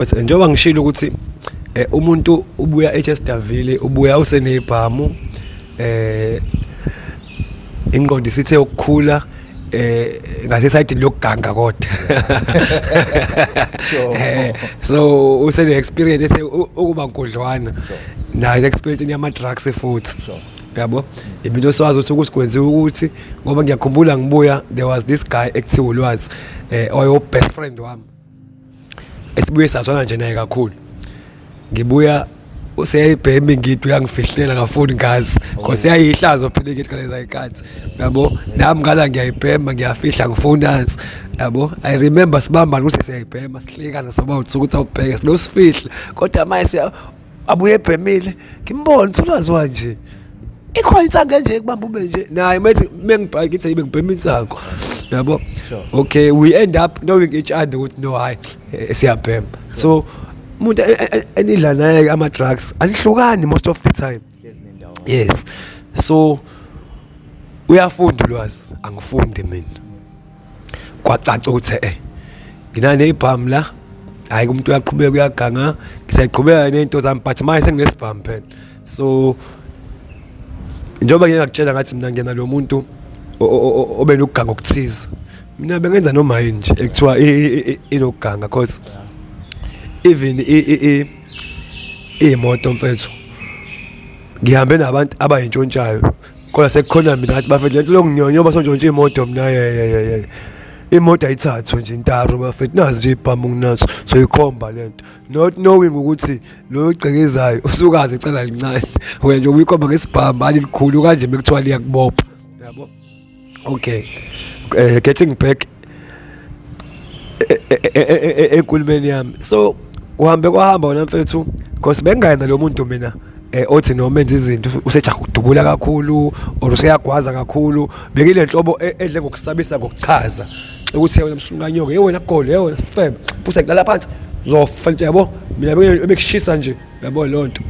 But njengoba ngishilo ukuthi umuntu ubuya eChesterville ubuya usenebhamu ingqondo isithe ukukhula ngase side lokuganga kodwa so usene experience ethe ukuba nkudlwana nayo experience yama drugs futhi yabo ibinto swazi ukuthi kusikwenziwe ukuthi ngoba ngiyakhumbula ngibuya there was this guy ekuthiwa uLwazi oyo best friend wami esibuye sathona nje naye kakhulu ngibuya useyibhemi ngithi uyangifihlela ngafuni ngazi because yayihlazo phela ngithi kaleza ikhathi yabo nami ngala ngiyayibhema ngiyafihla ngifunazi yabo I remember sibamba ukuthi siyayibhema sihlekana soba ukuthi awubheke silo sifihla kodwa manje abuye ebhemile ngimbona uLwazi wanje ikhona insanga nje kubamba ube nje naye methi mengibhaka ngithi ibe ngibhema insango yabo okay we end up knowing each other ukuthi no hayi siyabhema so umuntu enidla naye ama drugs anihlukani most of the time yes so uyafunda uLwazi angifundi mina kwacaca ukuthi nginane ibhamu la hayi umuntu uyaqhubeka uyaganga ngisayaqhubeka nento zami but manje senginesibhamu phela so njengoba ngiyakutshela ngathi mina ngena lo muntu obenokuganga okuthiza mina bengenza noma yini nje ekuthiwa inokuganga because even imoto mfethu ngihambe nabantu abayintshontshayo kodwa sekukhona mina ngathi bafethu lento longinyonyo basontshontsha imoto mina imoto ayithathwe nje intaro bafethu nazi nje ibhamu nginazo so ikhomba lento not knowing ukuthi lo igqekezayo usukaze icala lincane wena nje uyikhomba ngesibhamu alikhulu kanje bekuthiwa liyakubopha yabo okay getting back enkulumeni yami so uhambe kwahamba wona mfethu because bengayena lo muntu mina othi noma enza izinto usejaha ukudubula kakhulu or useyagwaza kakhulu bekile nhlobo edle ngokusabisa ngokuchaza ukuthi wena msunganyoke wena gole wena fem futhi kulala phansi uzofela yabo mina bekushisa nje yabo lonto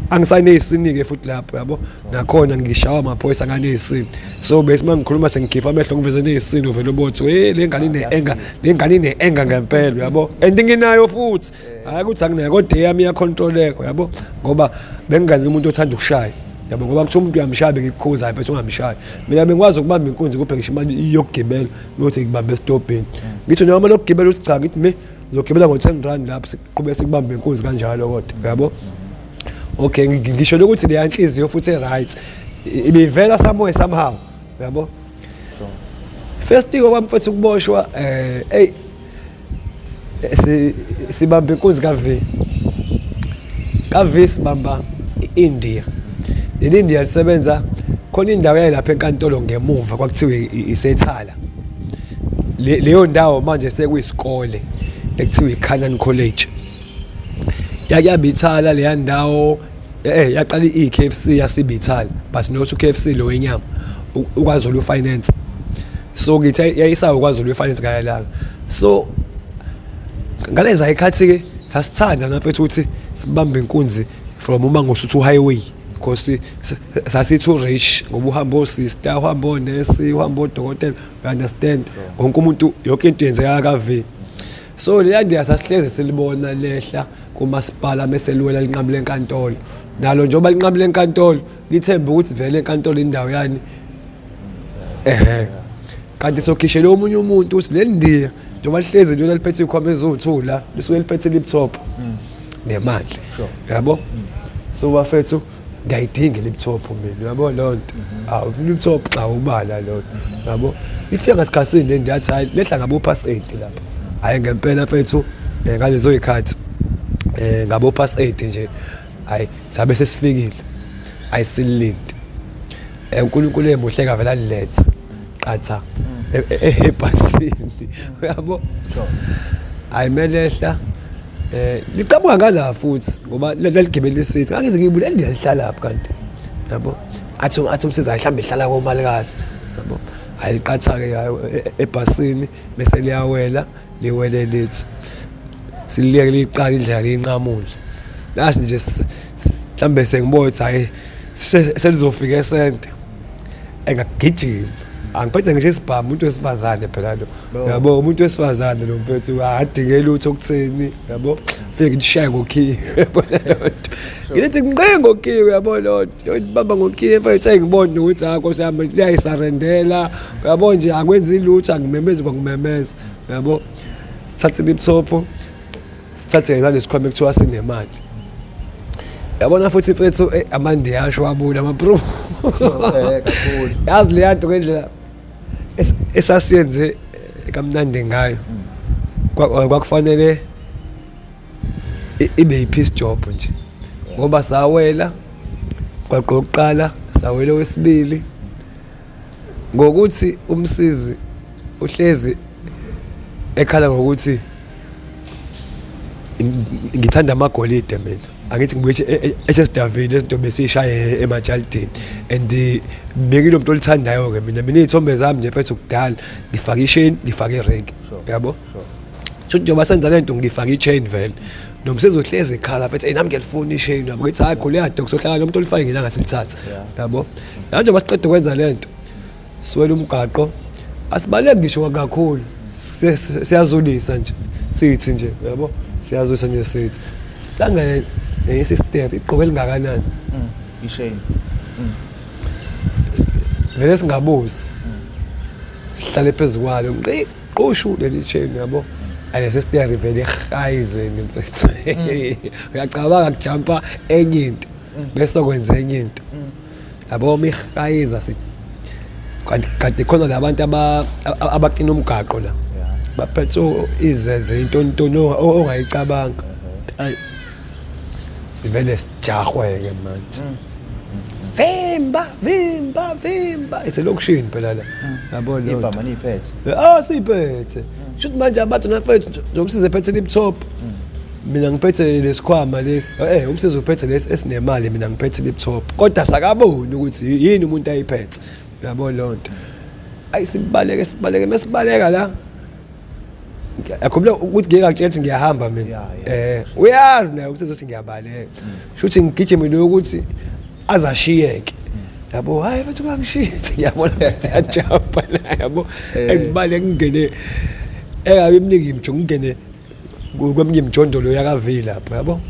angisaneyisinike futhi lapho yabo nakhona ngishawa amaphoyisa nganesini so bese mangikhuluma sengikhipha amehlo ngiveze nesini uvela ubothi le ngane ine-enga ngempela yabo and nginayo futhi hayi ukuthi anginayo kodwa eyami iyacontroleka yabo ngoba bengingani umuntu othanda ukushaya yabo ngoba kuthi umuntu uyamshaya ngikukhuza phela ungamshayi mina bengikwazi ukubamba inkunzi kuphe ngisho imali yokugibela nokuthi ngibambe estopini ngithi noma lokugibela uthi cha ngithi ngizogibela ngo-10 lapho siqhubeke sikubambe inkunzi kanjalo kodwa yabo okay ngisho ukuthi le yanhliziyo futhi right ibivela somewhere somehow yabo first thing okwamfethu ukuboshwa sibambe inkunzi kaV sibamba India le India lisebenza khona indawo yayilapha enkantolo ngemuva kwakuthiwa isethala leyo ndawo manje sekuyisikole ekuthiwa iCanaan College yakuyabithala le ndawo yaqala iKFC yasibithala but no KFC lo wenyama ukwazulu finance so ngithi yayisayo ukwazulu finance kayalanga so ngaleza ikhathi ke sasithanda nafethu ukuthi sibambe inkunzi from uMangosuthu highway because sasithu rich ngoba uhamba osister uhamba onesi uhamba odokotela you understand wonke umuntu yonke into yenzeka kaV so le yandi asasihleze silibona lehla kumasipala meselwela linqamule enkantolo nalo njengoba linqamule enkantolo lithemba ukuthi vele enkantolo indawo yani kanti sokhishele omunye umuntu uthi le ndiya njengoba lihlezi lona liphethe ikhoma ezuthula lisuke liphethe laptop nemali yabo so bafethu ngiyayidinga laptop mina yabo lonto laptop xa ubala lonto yabo ifika ngasikhatsini le ndiyathi hayi lehla ngabo pass 8 lapha hayi ngempela mfethu ngalezo ikhathi ngabo pass 8 nje hayi sabe sesifikile ayisilinde uNkulunkulu emuhleka vela liletha qatha ebhasini uyabo ayimelehla liqhamuka ngala futhi ngoba leligibela isithi angize ngiyibule ndiyahlala lapha kanti yabo athi umsiza mhlambe ehlala komalikazi yabo ayiqatha ke ebhasini bese liyawela liwele lithi siliyeke liqala indlela linqamule lasi nje mhlambe sengibona ukuthi hayi selizofika esente engagijima angiphethe ngisho isibhamu umuntu wesifazane phela lo Lo. yabo umuntu wesifazane lo mfethu adingela lutho kuthini yabo fike ngishaye ngokhiye yabona lonto ngithi ngiqe ngokhiye yabo lonto yobaba ngokhiye mfethu ayingibona ukuthi Nkosi yami liyayisarendela yabo nje akwenzi lutho angimemezi kwangimemeza yabo sithathe laptop sithathe nalesikhwama ekuthiwa sinemali yabona futhi mfethu amande yasho wabula ama-proof kakhulu yazi le yanto ngendlela esasiyenze kamnandi ngayo kwakufanele ibe yi-peace job nje ngoba sawela kwaqoqala sawela wesibili ngokuthi umsizi uhlezi ekhala ngokuthi ngithanda amagolide mina angithi ngibuye HS David lezinto besishaye emajalidini and bekile umuntu olithandayo ke mina izithombe zami nje mfethu kudala ngifaka i-chain ngifaka i-ring yabo so njengoba senza lento ngifaka i-chain vele nomsizi uhlezi ekhala mfethu nami ngiyalifuna i-chain yabo ngithi hayi Goliath kuzohlala lo muntu olifake ngilanga silithatha yabo njengoba siqeda ukwenza lento siwela umgaqo asibaleke ngisho kakhulu siyazulisa nje sithi nje yabo siyazulisa nje sithi sihlangane nesister iqobo elingakanani ishame vele singabuzi sihlale phezulu kwalo qoshu leli chain yabo ayesister vele ehayize mfethu uyacabanga kujumpa enye into bese kwenza enye into yabo mihayiza sithi kanti khona labantu abaqina umgaqo la baphethe izenze intontono ongayicabanga hayi sivele sijahweke manje vimba iselokushini phela la yabo lo ibhama niphethe siphethe shothi manje abantu nafethu njengoba ephethe laptop mina ngiphethe lesikhwama lesi umsizi uphethe lesi esinemali mina ngiphethe laptop kodwa sakaboni ukuthi yini umuntu ayiphethe yabo lonto ayisibaleke mesibaleka la akubula ukuthi ngeke akutshela ngiyahamba mina uyazi naye umsizi uthi ngiyabaleka shothi ngigijime lo ukuthi azashiyeke yabo hayi mfethu bangishiye ngiyabona yajumpa la yabo engibale ngingene engabe imningi imjongo ngene kwemnye imjondolo yakavila lapho yabo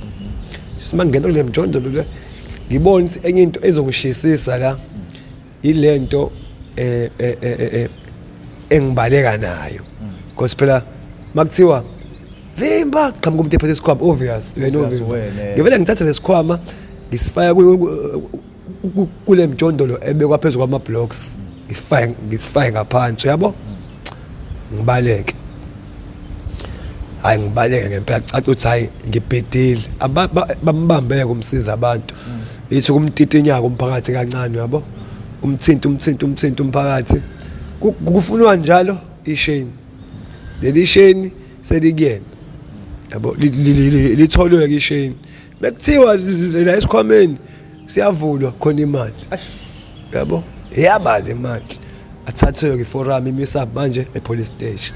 simangena kule mjondolo le ngibona ukuthi enye into ezongishisisa la ilento engibaleka nayo because phela makuthiwa vimba qhamuka umuntu ephethe isikhwama obvious wena obvious ngivele ngithatha lesikhwama ngisifaya kule mjondolo ebekwa phezulu kwama blocks ngisifaya ngaphansi yabo ngibaleke hayi ngibaleke ngempela caca ukuthi hayi ngibhedile bambambeke umsiza abantu yithi kumtitinyaka umphakathi kancane yabo umthinto umphakathi kufunwa njalo isheni leli sheni selikuyena yabo litholwe ke isheni bekuthiwa la esikhwameni siyavulwa khona imali yabo yabale imali athathwe ke forum imisa manje epolice station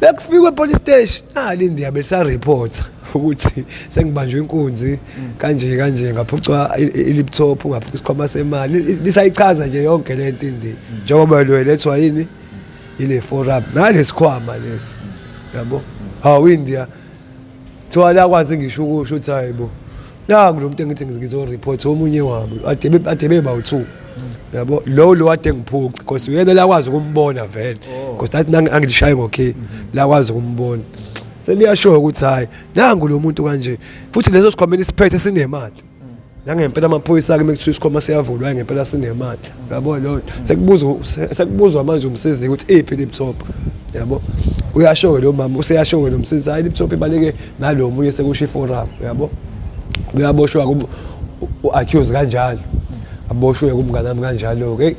bekufika epolice station lindi yabe sa report ukuthi sengibanjwe inkunzi kanje ngaphucwa ilaptop ngaphucwa isikhwama semali lisayichaza nje yonke lento indi njengoba lo lethwa yini ile forum nalesikhwama lesi yabo India thola kwazi ngisho ukusho ukuthi hayibo nangu lo muntu engithi ngizo report omunye wabo ade beba u2 yabo lo ade ngiphuca because uyena la kwazi ukumbona vele because that angilishaye ngokhe la kwazi ukumbona seliyasho ukuthi hayi nangu lo muntu kanje futhi leso sikhwameni siphethe sinemali ngempela amaphoyisa ke mekuthiwa isikhwama siyavulwa ngempela sinemali yabo lo sekubuzwa manje umsizi ukuthi iphi laptop yabo uyasho lo mama useyasho lo msizi hayi laptop ibaleke nalo munye sekusho iforum yabo uyaboshwa accuse kanjalo aboshwe kumngane nami kanjalo ke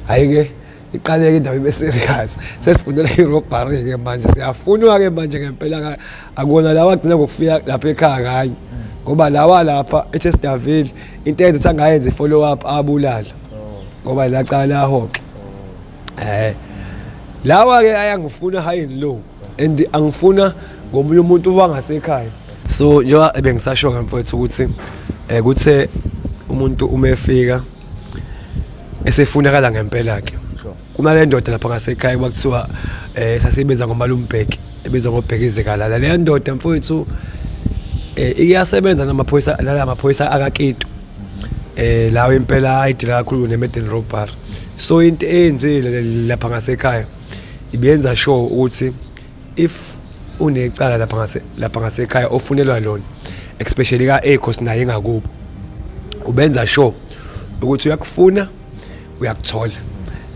hayi ke iqaleke indaba ibe serious sesifundela irobbery ke manje siyafunwa ke manje ngempela akona lawa agcina ngokufika lapha ekhaya kanye ngoba lawa lapha HS David into enze sangayenza follow up abulala ngoba lacala lahonke lawa ke ayangifuna high and low and angifuna ngomunye umuntu wangasekhaya so njengoba bengisasho ngamfowethu ukuthi kuthe umuntu uma efika esefunakala ngempela ke kunale ndoda lapha ngasekhaya kwakuthiwa sasibiza ngoMalumbheki ebizwa ngoBhekizikalala le ndoda mfowethu iyasebenza namaphoyisa akaKitu lawo impela ayidila kakhulu neMedden Robbery. So into eyenzile lapha ngasekhaya ibenza sure ukuthi if unecala lapha ngasekhaya ofunelwa lona especially ka Ecos naye ngakubo ubenza sure ukuthi uyakufuna uyakuthola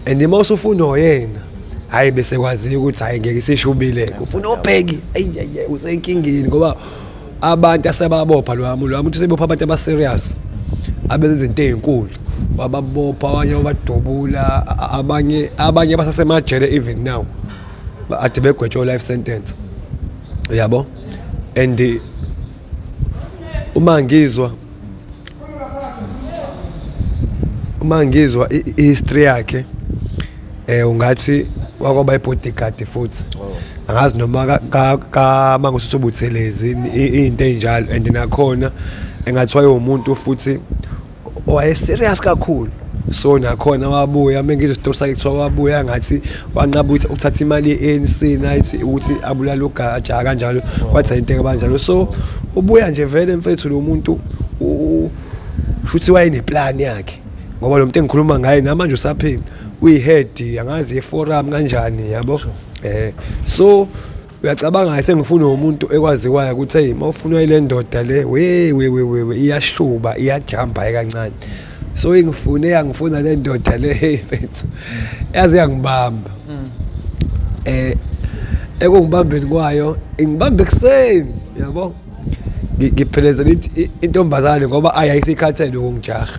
and uma usufuna oyena hayi bese kwazi ukuthi hayi ngeke sishubile ufuna uBheki ayiye usenkingeni ngoba abantu asebabopha lo muntu sebopha abantu abaserious abenza izinto ezinkulu wababopha abanye wabadubula abanye basasemajele even now ade begwetshwa life sentence yabo and uma ngizwa history yakhe ungathi wakwaba ibodyguard futhi angazi noma ka mangosuthi ubuthelezi into enjalo and nakhona engathiwa umuntu futhi owaye serious kakhulu so nakhona wabuya mengizwe story sakhe kuthiwa wabuya ngathi wanqaba ukuthatha imali yeANC nayithi ukuthi abulala ugatsha kanjalo kwathi into kanjalo so ubuya nje vele mfethu lo muntu futhi wayeneplan yakhe ngoba lo muntu engikhuluma ngaye namanje usaphila uyihead angazi eforum kanjani yabo so uyacabanga sengifuna umuntu ekwaziwayo ukuthi hey mawufuna ile ndoda le we iyashuba iyajamba kancane so ngifuna le ndoda le mfethu yazi yangibamba ekungibambeni kwayo ngibambe ekseni yabo ngiphelezela intombazane ngoba ayisikhathele ukungijaha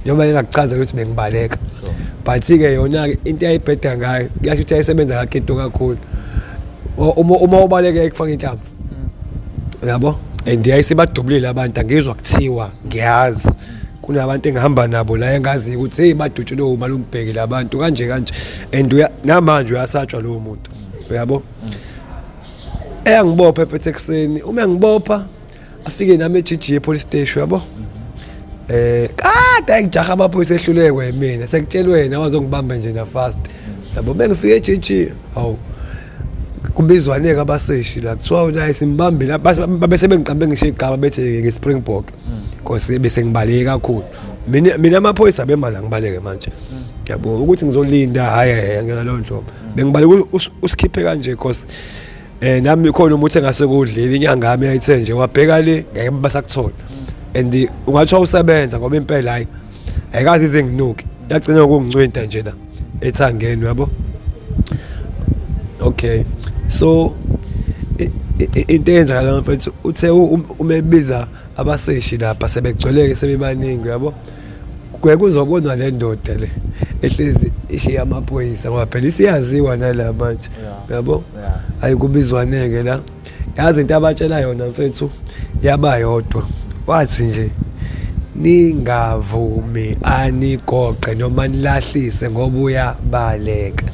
noma engakuchazela ukuthi bengibaleka but ke yona into ayibheda ngayo kuyasho ukuthi ayisebenza kaKitu kakhulu uma ubaleke ekufaka inhlamvu yabo and ayisibadubulile abantu angizwa kuthiwa ngiyazi kunabantu engihamba nabo la engazi ukuthi hey badutshule uMalumbheki labantu kanje and namanje uyasatshwa lo muntu yabo engibopha ephethe ekseni uma ngibopha afike nami eGG police station yabo kade ngijaha amaphoyisa ehlulekwe mina sekutshelwe wena wazongibamba nje na fast yabo bengifike eGG hawu kubizwaneke abaseshi la kuthiwa una simbambi la bese bengiqambe ngisho igama bethi ngeSpringbok because bese ngibaleke kakhulu mina amaphoyisa bemala ngibaleke manje yabo ukuthi ngizolinda hayi ngena lo nhlobo bengibaleke usikhiphe kanje because nami khona umuntu engasekudlile inyanga yami yayithe nje wabheka le ngeke basakuthola and ungathiwa usebenza ngoba impela hayi ayikazi ize nginuke yagcina ukungcwenta nje la ethangeni yabo okay so into eyenzakala mfethu uthe umebiza abaseshi lapha sebegcweleke sebebaningi yabo kuye kuzobonwa le ndoda le ehlezi ishiya amaphoyisa ngoba phela isiyaziwa nala manje yabo ayikubizwaneke la yazi into abatshela yona mfethu yaba yodwa wathi nje ningavumi anigoqe noma nilahlise ngoba uyabaleka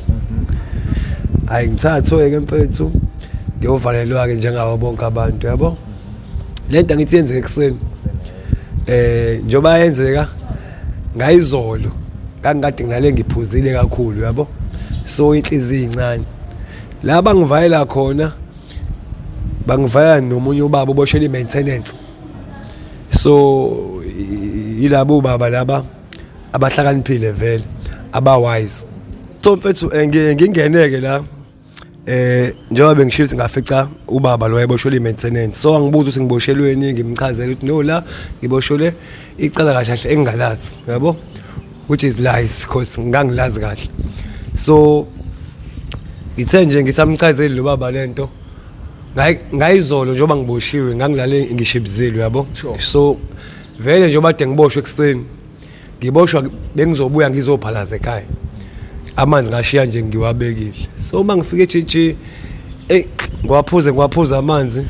ayingithathwe ke mfethu ngiyovalelwa ke njengabo bonke abantu yabo lento ngithi yenzeke ekseni njoba yenzeka ngayizolo ngangikade ngilale ngiphuzile kakhulu yabo so inhliziyo incane la bangivayela khona bangivaya nomunye ubaba oboshela imaintenance so yilabo baba laba abahlakaniphile vele abawise so mfethu ngingeneke la njengoba bengishithi ngafica ubaba lo eboshwele imaintenance so angibuza ukuthi ngiboshelweni ngimchazela ukuthi no la ngiboshwele icala kahle engingalazi yabo which is lies because ngangilazi kahle so ngithe nje ngisamchazeli lo baba lento ngayizolo njengoba ngiboshiwe ngangilale ngishibizile yabo so vele njengoba ade ngiboshwe ekseni ngiboshwa bengizobuya ngizophalaza ekhaya amanzi ngashiya nje ngiwabekile so uma ngifike eGG ngiwaphuza amanzi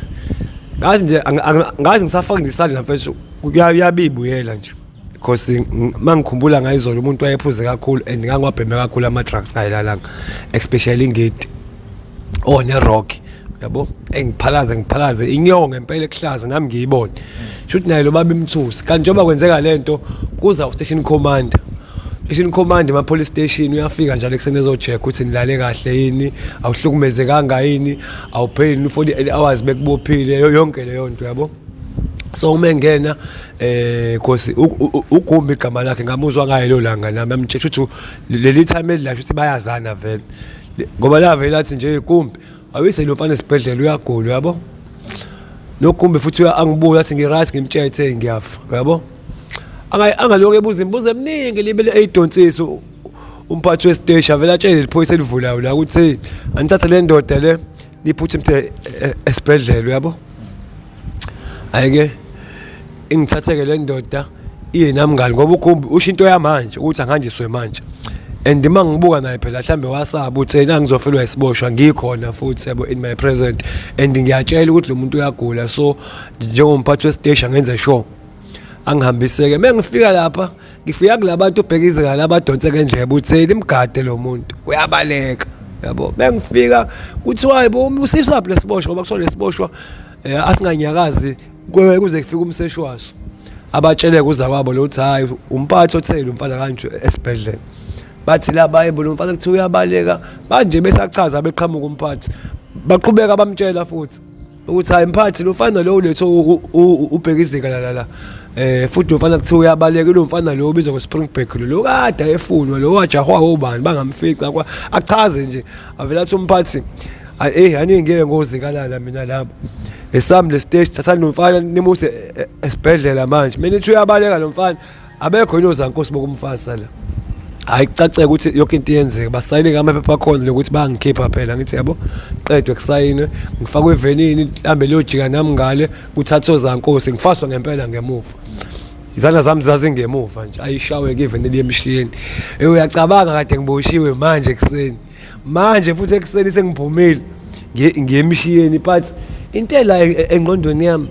ngazi ngisafaka ngisandla mfethu kuyabibuyela nje because mangikhumbula ngayizolo umuntu wayephuze kakhulu and ngangwabheme kakhulu ama drugs kayilalanga especially ingedi ne rock yabo ngiphalaze inyongo ngempela eklaza nami ngiyibona shothi naye lo baba imthusi kanti njoba kwenzeka lento kuza u station commander Station command ema police station uyafika njalo eksene ezocheck ukuthi nilale kahle yini, awuhlukumezekanga yini, awupheli 48 hours bekubophile yonke leyo nto yabo. So uma ngena because uGumbi igama lakhe ngamuzwa ngaye lo langa nami amtshela ukuthi leli time elilasho ukuthi bayazana vele ngoba la vele athi nje iGumbi awise lo mfana esibhedlela uyagula yabo. NoGumbi futhi angibuza athi ngiright ngimtshele ngiyafa yabo. Angaloku ebuza imibuzo eminingi libele eyidonsisi umphathi wesiteshi avela atshele liphoyisa elivulayo la ukuthi anithatha le ndoda le niphuthe imthe esibhedlela yabo. Ayike ingithatheke le ndoda iye nami ngalo ngoba uGumbi usho into yamanje ukuthi angihanjiswe manje and mangibuka naye phela mhlambe wasaba uthi yena ngizofelwa isiboshwa ngikhona futhi yabo in my present and ngiyatshela ukuthi lo muntu uyagula so njengomphathi wesiteshi angenze sure angihambiseke mengifika lapha ngifika kulabantu obhekizeka labadonseke endlebe uthi imgade lo muntu uyabaleka yabo. Mengifika kuthiwa hayibo usisaphi lesiboshwa ngoba kusona lesiboshwa asinganyakazi kuze kufika umseshwaso abatshele kuza kwabo lo uthi hayi umphathi othele umfana kanje esibhedlela bathi la bayibona umfana kuthi uyabaleka manje besachaza beqhamuka umphathi baqhubeka bamtshela futhi ukuthi hayi mphathi lo mfana lo uletho ubhekizeka la futhi umfana kuthi uyabaleka lo mfana lo ubizwa ngoSpringbok lo kade efunwa lo wajahwa ubani bangamfica kwa achaze nje avela athi umphathi ani ngeke ngozikalala mina lapha esam le stage thathani umfana nimuse esibhedlela manje mina ithi uyabaleka lo mfana abekho inozankosi bokumfasa la ayicaceke ukuthi yonke into iyenzeka basayine ngamaphepha khona lokuthi bangikhipha phela ngithi yabo qedwe kusayine ngifakwe evenini hambe lojika nami ngale kuthatha ozankosi ngifaswa ngempela ngemuva izandla zami zazingemuva nje ayishawe ke evenini yemshiyeni uyacabanga kade ngiboshiwe manje kuseni manje futhi ekuseni sengiphumile ngiyemshiyeni but into la engqondweni yami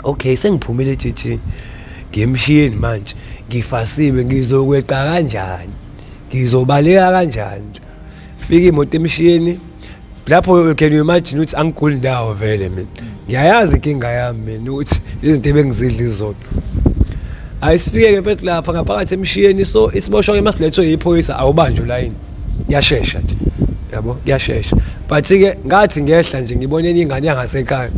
okay sengiphumile JJ ngiyemshiyeni manje ngifasiwe ngizokweqa kanjani ngizobaleka kanjani fika imoto emshiyeni lapho can you imagine ukuthi angiguli ndawo vele mina ngiyayazi inkinga yami mina ukuthi izinto ebengizidla izona ayisifike ke mfethu lapha ngaphakathi emshiyeni so isiboshwa ke masilethwe yiphoyisa awubanjwe la yini yashesha nje yabo yashesha but ke ngathi ngehla nje ngibone ingane yangasekhaya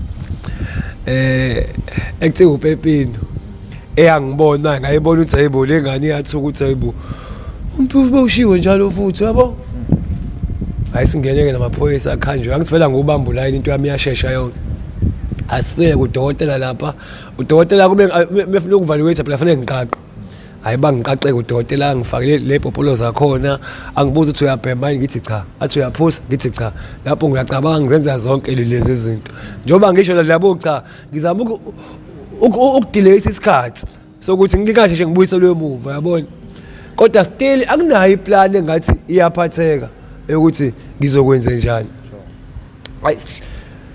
ekuthi uPepino eyangibona ngayibona ukuthi hayibo lengane yathi ukuthi hayibo umphufu bawushiwe njalo futhi yabo ayisingeneke namaphoyisa akhanjwe angithivela ngubamba line into yami yashesha yonke asifike kudokotela lapha udokotela kube befuna ukuvaluate phela fanele ngiqaqe hayi bangiqaqeke udokotela ngifakile le popolo zakhona angibuza ukuthi uyabhema ngithi cha athi uyaphuza ngithi cha lapho ngiyacabanga ngizenza zonke lezi zinto njoba ngisho labo cha ngizama ukudelay isikhathi sokuthi ngikahle nje ngibuyiselwe emuva yabona kodwa still akunayo iplan engathi iyaphatheka ukuthi ngizokwenza njani hayi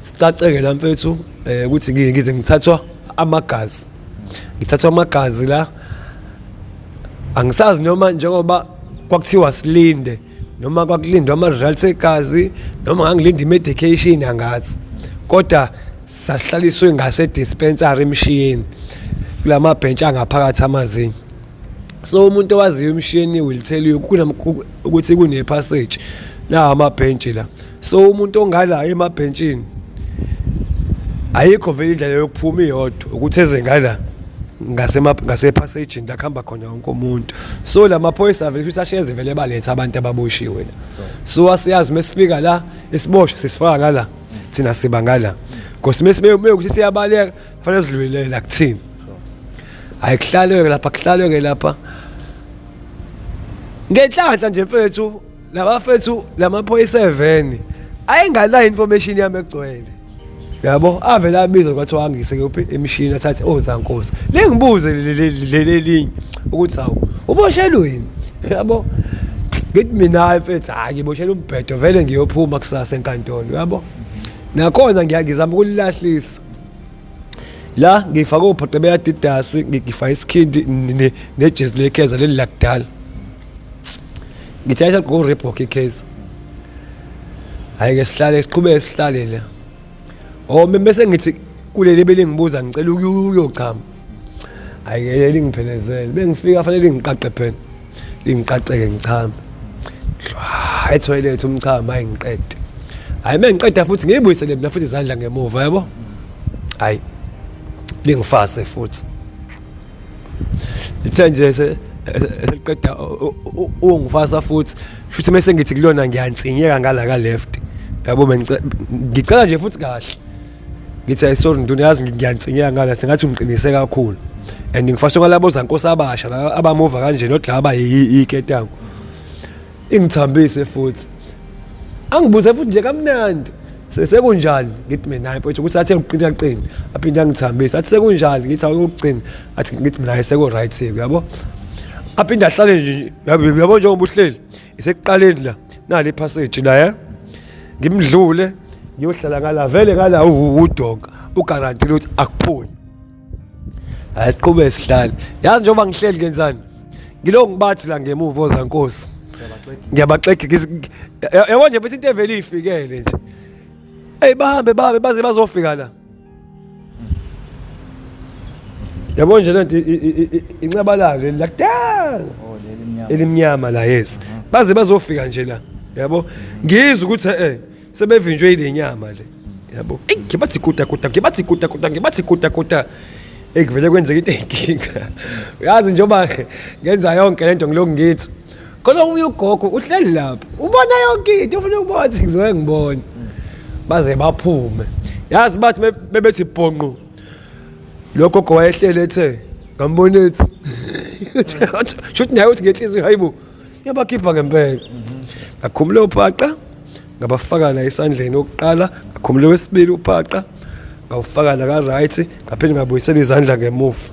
sicaceke la mfethu ukuthi ngize ngithathwa amagazi la angisazi noma njengoba kwakuthiwa silinde noma kwakulindwa ama results egazi noma ngangilinda medication angathi kodwa sasihlaliswe ngase dispensary emshiyeni kulama bench angaphakathi amazinyo so umuntu owaziyo emshiyeni will tell you ukuthi kune passage la ama bench la so umuntu ongala emabenchini ayikho vele indlela yokuphuma iyodwa ukuthi eze ngala ngase passage ndakhamba khona wonke umuntu so lamaphoyisa vele ukuthi asheze vele baletha abantu ababoshiwe la so asiyazi mesifika la isiboshwe sisifaka ngala thina siba ngala because mesibe ukuthi siyabaleka kufanele sidlulela kuthini ayikuhlaleke lapha ngenhlanhla nje mfethu labafethu lamaphoyisa 7 ayingala information yami egcwele yabo avela abiza kwathi wangise kuphi emshini athathe ozankosi lengibuze lelinye ukuthi hawu uboshelweni yabo ngithi mina mfethu hayi ngiboshela umbhedo vele ngiyophuma kusasa enkantolo yabo nakhona ngiyazama ukulilahlisa la ngifaka ubhoqe beAdidas ngifaka iskindi nejezi lekeza leli lakudala ngithatha go Reebok ikeza hayi ke siqhubeke la bese ngithi kuleli belingibuza ngicela ukuyochama hayi ke lingiphelezele bengifika fanele ngiqaqe phela lingiqaceke ngichame etoilet umchamo ayingiqede hayi mengiqeda futhi ngiyibuyisele mina futhi izandla ngemuva yabo hayi lingifase futhi lithe nje seliqeda ungifasa futhi futhi mase ngithi kulona ngiyantsinyeka ngala ka left yabo ngicela nje futhi kahle ngithi ay sorry nduna yazi ngiyantsinyeka ngala sengathi ungiqinise kakhulu and ngifaswe ngalabo zankosi abasha la abamuva kanje lodlaba iketango ingithambise futhi angibuze futhi nje kamnandi sekunjani ngithi mina hayi mfowethu ukuthi athe uqina aphinde angithambise athi sekunjani ngithi awukugcina athi ngithi mina ayiseko right sake yabo aphinde ahlale nje yabo njengoba uhleli isekuqaleni la nali ipassage la ngimdlule ngiyohlala ngala vele ngala udonga uguarantee ukuthi akupholi asiqhube sihlale yazi njengoba ngihleli ngenzani ngilo ngibathi la ngemuva ozankosi ngiyabaxega yabo nje bese into evele ifikele nje hey bahambe baze bazofika la yabo nje lento inqabalalo lakudala elimnyama la yes baze bazofika nje la yabo ngizwe ukuthi sebevinjwe ile nyama le yabo ngibathi kuta ekuvele kwenzeka into enkinga yazi njoba ngenza yonke lento ngiloko ngithi khona ubuye ugogo uhleli lapha ubona yonke into ufuna ukubona ngizowe ngibone baze baphume yazi bathi bebethi bhonqo lo gogo wayehlele ethe ngambona ethi shothi naye uthi ngenhliziyo hayibo yabakhipha ngempela ngakhumula uphaqa ngabafaka la esandleni okuqala ngakhumula wesibili uphaqa ngawufaka la ka right ngaphinde ngabuyisela izandla ngemuva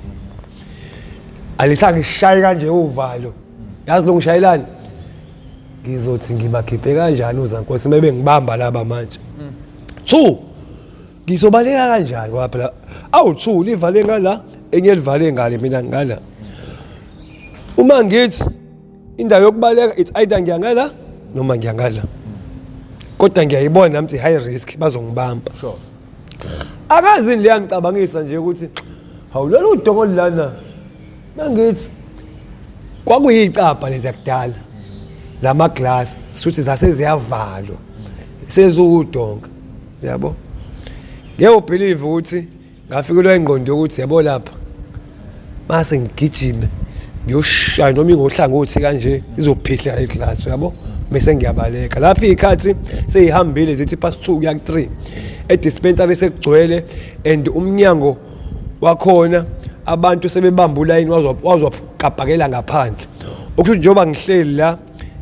alisangishaye kanje uvalo yazi lo ngishayelani ngizothi ngibakhiphe kanjani uzankosi mebe ngibamba laba manje 2 ngizobaleka kanjani ngoba phela awu 2 livale ngala enye livale ngale mina ngala uma ngithi indawo yokubaleka it's either ngiyangala noma ngiyangala kodwa ngiyayibona nami high risk bazongibamba sure akazi liyangicabangisa nje ukuthi hawulelo udongo lana mangithi kwakuyicapha lezi yakudala zama glass futhi zaseziyavalwa sezudonga yabo ngiyobelieve ukuthi ngafikelwa ingqondo ukuthi yabo lapha mase ngigijime ngiyoshaya noma ingohlangothi kanje izophihla iglass yabo bese ngiyabaleka lapha ikhathi seyihambile zithi past 2 kuya 3 edispensary sekugcwele and umnyango wakhona abantu sebebamba ulayini wazwapakabhakela ngaphandle okusho njengoba ngihleli la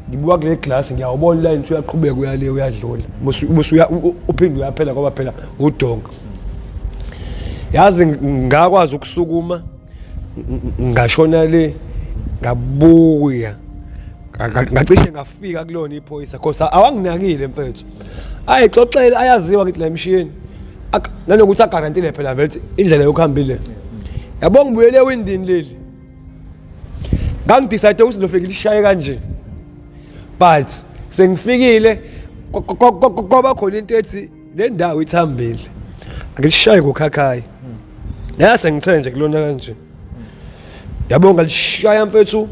ngibuka kule glass ngiyawubona ulayini uyaqhubeka uyale uyadlula ubusuya uphinde uyaphela ngoba phela udonga yazi ngakwazi ukusukuma ngashona le ngabuya ngacishe ngafika kulona iphoyisa because awanginakile mfethu ayixoxela ayaziwa ngithi la mshini nanokuthi agarantile phela vele indlela yokuhambile yabo ngibuyele ewindini leli ngangidecide ukuthi ngizofika lishaye kanje but sengifikile ngoba khona into ethi le ndawo ithambile angilishaye ngokhakhaya la sengithe nje kulona kanje yabo ngalishaya mfethu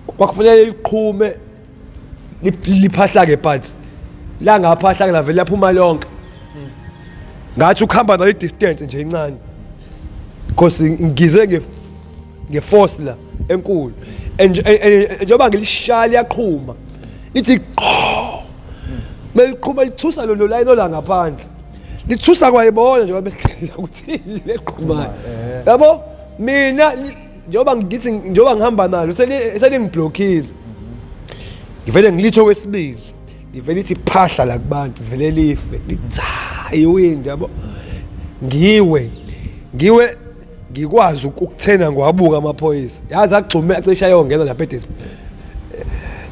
kwakufanele liqhume liphahla ke but la ngaphahla la vele yaphuma lonke ngathi ukuhamba na distance nje incane because ngize ngeforce la enkulu njengoba ngilishaya liyaqhuma lithi qho meliqhuma lithusa lo line ola ngaphandle lithusa kwayibona njengoba behlala ukuthi leqhuma yabo mina njengoba ngithi njengoba ngihamba nalo selingiblockile ngivele ngilitho kwesibili ngivele ithi phahla la kubantu vele life litha iwind yabo ngiwe ngikwazi ukukuthena ngwabuka amaphoyisa yazi agxume acisha yongena lapha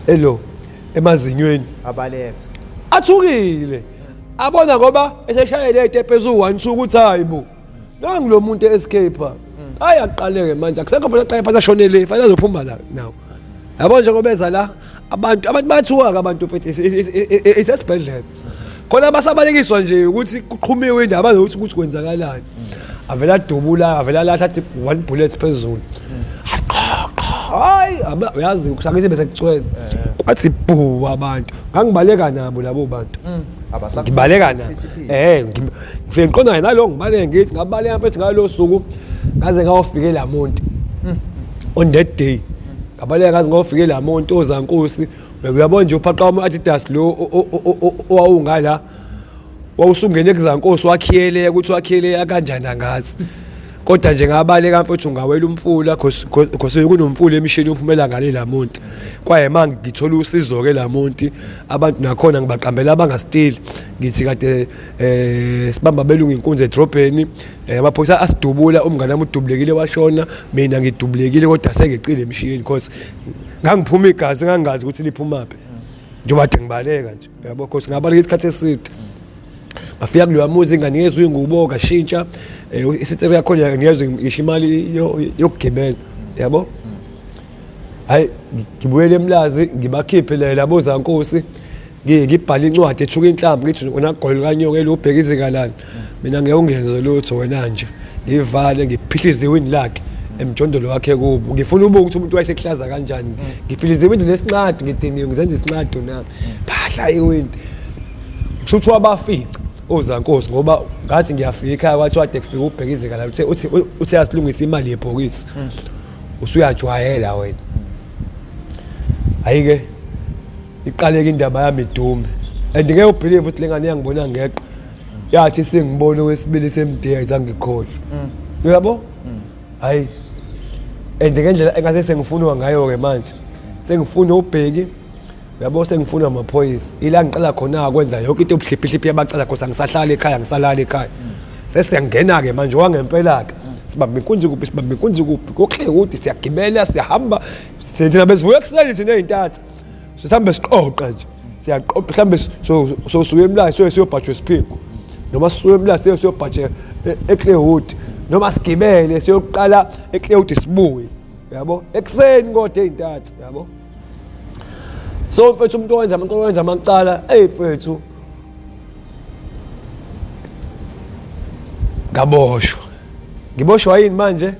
hello emazinyweni abaleka athukile abona ngoba eseshayele itepe ezu1 ukuthi hayibo nangulo muntu escape ayaqaleke manje akusekho phela xa phasa shonele fanele azophuma la nawo yabo nje ngoba eza la abantu bathuka abantu futhi isesibhedlela khona basabalekiswa nje ukuthi kuqhumiwe indaba ukuthi kwenzakalani avela dubula avela latha athi 1 bullet phezulu hayi uyazi ukuhlanganisa bese kucwele kwathi bhu abantu ngangibaleka nabo labo bantu ngibaleka nabo ngifike ngiqonda nalo ngibaleke ngithi ngabaleka mfethu ngalo suku ngaze ngawufike lamonti on that day ngabaleka ngaze ngawufike lamonti ozankosi uyabona nje uphaqa uMadidas lo owawungala wawusungene kuzankosi wakhiyeleka ukuthi wakhiyeleka kanjani ngathi kodwa nje ngabaleka mfethu ngawela umfula because kunomfula emishini uphumela ngale lamonti kwaye manje ngithola usizo ke lamonti abantu nakhona ngibaqambela abangastili ngithi kade sibamba belungu inkunzi edrobheni amaphoyisa asidubula umngane wami udubulekile washona mina ngidubulekile kodwa sengeqile emishini because ngangiphuma igazi ngangazi ukuthi liphumaphi njengoba ngibaleka nje yabo because ngabaleka isikhathi eside ngafika kuleya muzi nganikezwe ingubo kashintsha isitseri yakho ngikezwe ngisho imali yokugibela yabo hayi ngibuyele emlazi ngibakhiphe labo zankosi ngibhala incwadi ethuka inhlambi ngithi wena goli kanyoke lo ubheka izikalana mina ngeke ungenze lutho wena nje ngivale ngiphilize iwini lakhe emjondolo wakhe kubo ngifuna ubuke ukuthi umuntu wayesehlaza kanjani ngiphilize iwindi lesincadi ngidiniwe ngizenza isincadi nami phahla iwindi kushuthi wabafica ozankosi ngoba ngathi ngiyafika ekhaya kwathi wade kufika ubheka izikalana uthi yasilungisa imali yebhokisi usuyajwayela wena ayike iqaleke indaba yami idume and ngeke ubelieve ukuthi lengane yangibona ngeqo yathi sengibona wesibili semdeya izangikhola uyabo hayi and ngendlela engase sengifuna ngayo ke manje sengifuna ubheki uyabo sengifuna amaphoyisa ila ngiqala khona ukwenza yonke into obhliphi yabacala khosa ngisahlala ekhaya ngisalala ekhaya sesiyangena ke manje wangempela ke sibambe inkunzi kuphi kokhle ukuthi siyagibela siyahamba thina besivuya kuseni thina ezintathu sihambe siqoqa nje siyaqoqa mhlambe sosuke emlayo siyobhatsha isiphingo noma sisuke emlayo siyobhatsha eClaywood noma sigibele siyoqala eClaywood sibuye yabo ekseni kodwa ezintathu yabo so mfethu umuntu owenza amacala mfethu ngiboshwa yini manje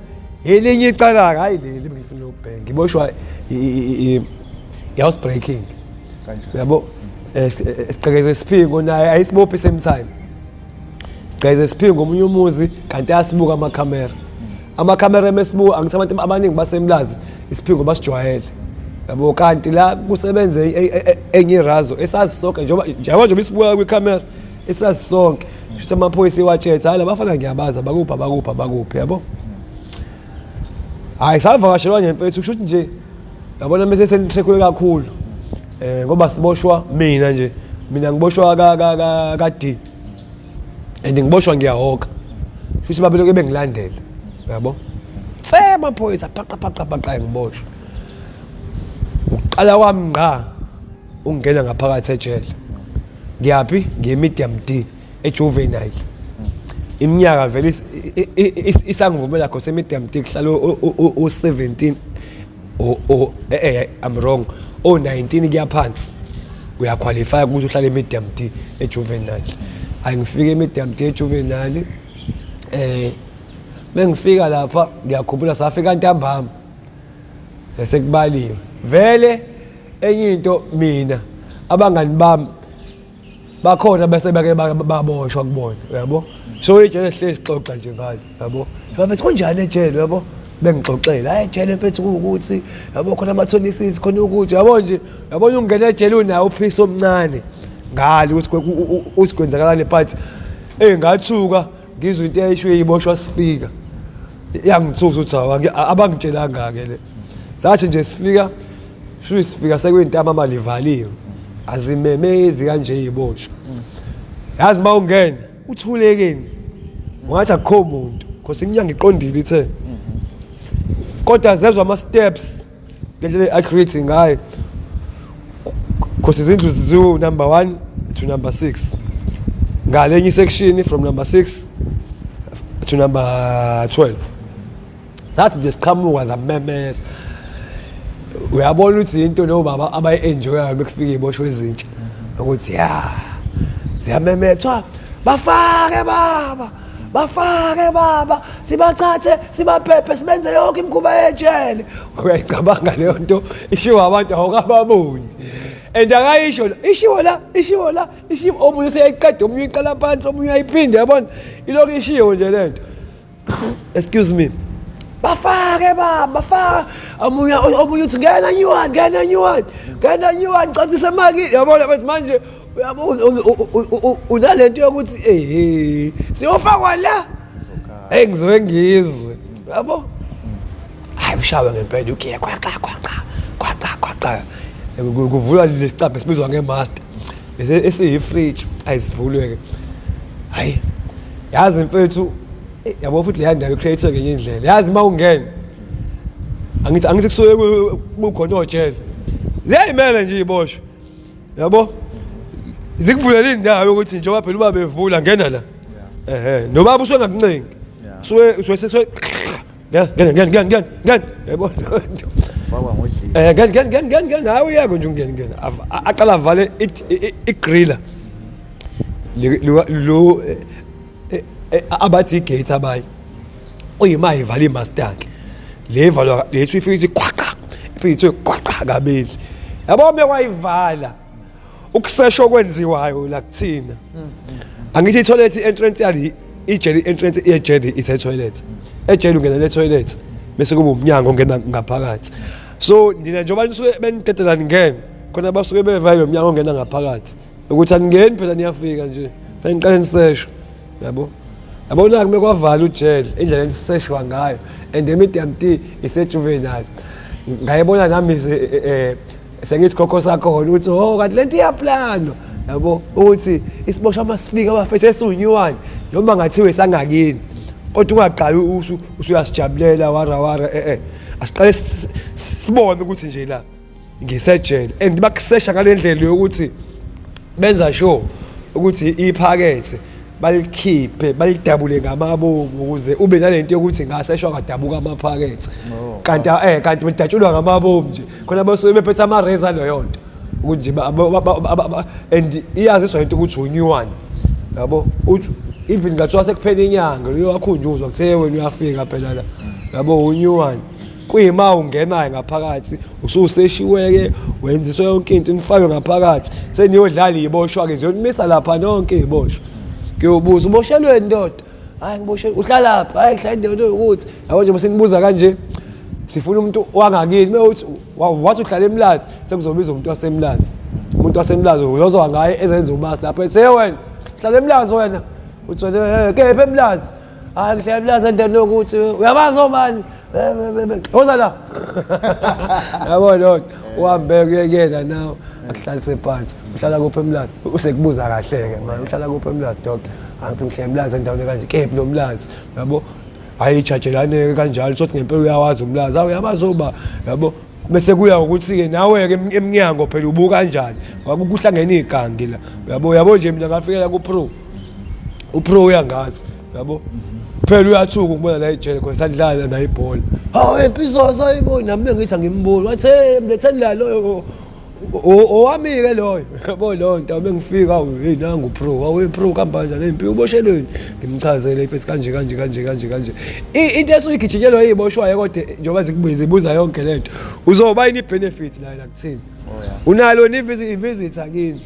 elinye icala hayi leli ngifuna ukubheka ngiboshwa house breaking yabo siqhekeze isiphingo naye ayisibophi same time siqhekeze isiphingo omunye umuzi kanti asibuka amakhamera emesibuka angisabantu abaningi basemlazi isiphingo basijwayele yabo kanti la kusebenze enye irazo esazi sonke njengoba bisibuka kwicamera esazi sonke futhi amaphoyisa iwathetha hala bafana ngiyabaza bakuphi yabo hayi savakashelwa nje mfethu kusho ukuthi nje yabona mase senithrekwe kakhulu ngoba siboshwa mina ngiboshwa kade and ngiboshwa ngiyahoka futhi babeloko bengilandela yabo amaphoyisa phaqa ngiboshwa uqala kwami ngqa ungena ngaphakathi ejele ngiyaphi nge-medium D ejuvenile iminyaka vele isangivumela khose medium D kuhlala o17 I'm wrong 19 kuyaphansi uyaqualify ukuthi uhlale medium D ejuvenile ayingifike medium D ejuvenile mengifika lapha ngiyakhumbula safika ntambama sekubaliwe vele enye into mina abangani bami bakhona bese bake baboshwa kubona yabo so ijele hlezi xoxa nje ngalo yabo babe sikonjani ejele yabo bengixoxela hayi ejele mfethu ukuthi yabo khona amathonisisi khona ukuthi yabo nje yabona ungena ejele unawo uphisa omncane ngalo ukuthi usikwenzakalani but ngathuka ngizwe into eyishwe iboshwa sifika yangithuza ukuthi abangitshelanga ke le sathi nje sifika sekuyintama amali ivaliwe azimemezi kanje iboshwa yazi mawungena uthulekeni ungathi akukho umuntu because iminyango iqondile ithe kodwa zezwe ama steps ngendlela accurate ngayo because izindlu zizu number 1 to number 6 ngalenye section from number 6 to number 12 that the siqhamuka zamemeza uyabona ukuthi into no baba abayi-enjoyayo bekufika iboshwe ezintsha ukuthi ziyamemethwa bafake baba bafake baba sibathathe sibaphephe sibenze yonke imikhuba ejele uyayicabanga leyo nto ishiwa abantu awukababoni and akayisho ishiwo la omunye useyayiqeda omunye iqala phansi omunye ayiphinde yabona ilokhu ishiwo nje lento excuse me bafake baba bafaka omunye uthi ngena nyuwani cacisa maki yabona bathi manje uyabona unalento yokuthi siyofakwa la ngizoke ngizwe yabo hayi ushawe ngempela ukiya kwaqa kuvulwa lesicabha sibizwa ngemaster esiyifridge ayisivulwe ke hayi yazi mfethu yabo futhi le ndawo create ngenye indlela yazi mawungena angithi kusuke kukhona ojele ziyayimela nje iboshwe yabo zikuvulela indawo ukuthi njengoba phela uba bevula ngena la noma buswe ngakuncengi suwe ngena yabo fakwa ngohlelo ngena hayi uyako nje ungena aqala avale igriller lo abathi igate abanye uyima ivala iMustang le ivalwa lethu ifike iphinde kwaqa kabili yabo mekwayivala ukusesho kwenziwayo la kuthina angithi i-toilet entrance yali ijeli entrance ejeli ise toilet ejeli ungena le toilet bese kuba umnyango ongena ngaphakathi so nina njengoba nisuke benidedela ngene khona basuke bevale lo mnyango ongena ngaphakathi ukuthi aningeni phela niyafika nje fanele niqale nisesho yabo yabona kumekwavala ujele indlela eniseshwa ngayo and emidamti ise juvenile ngayibona nami sengithi khokho sakho ukuthi kanti lento iyaplano yabo ukuthi isiboshwa amasifika abafethu esunyuwani noma ngathiwe sangakini kodwa ungaqali usuyasijabulela wara asiqale sibone ukuthi nje la ngisejele and bakusesha ngalendlela yokuthi benza sure ukuthi iphakethe balikhiphe balidabule ngamabomu ukuze ube nalento yokuthi ngaseshwa kadabuka amaphakethe kanti bedatshulwa ngamabomu nje khona basuke bephethe amareza leyo nto ukuthi nje and iyaziswa into ukuthi unyuwani yabo uthi even ngathiwa sekuphela inyanga leyo wakhunjuzwa kuthe wena uyafika phela la yabo unyuwani kuyima ungenayo ngaphakathi ususeshiweke wenziswa yonke into inifaywe ngaphakathi seniyodlala iboshwa ke ziyonimisa lapha nonke iboshwa kuyobuza uboshelweni ndoda hayi ngiboshelwe uhlala lapha hayi kuhlala indoda ukuthi yabo nje bese nibuza kanje sifuna umuntu wangakini methi wathi uhlala eMlazi sekuzobiza umuntu waseMlazi uyozwa ngaye ezenza ubasi lapha ethe wena uhlala eMlazi wena uthi kephi eMlazi hayi ngihlala eMlazi endaweni yokuthi uyabazi obani oza la yabo lo uhambe kuyekela nawe akuhlalise phansi uhlala kuphi eMlazi usekubuza kahle ke manje uhlala kuphi eMlazi doctor angithi ngihlala eMlazi endaweni kanje kephi noMlazi yabo ayijajelane kanjalo sothi ngempela uyawazi uMlazi awuyabazi oba yabo bese kuya ukuthi ke nawe ke eminyango phela ubuka kanjani ngoba kuhlangene igangi la yabo nje mina ngafikela uPro uyangazi yabo phela uyathuka ukubona la ejele khona sadlala na ibhola hawu episozo ayibona nami ngithi angimboni wathi mletheni la loyo owami ke loyo yabo lo nto bengifika hey nangu Pro awu Pro kamba kanjani empilo uboshelweni ngimchazele ifethi kanje into esuyigijinjelwa yiboshwayo kodwa njengoba zibuza yonke lento uzoba yini benefit la kuthini unalo ni visit akini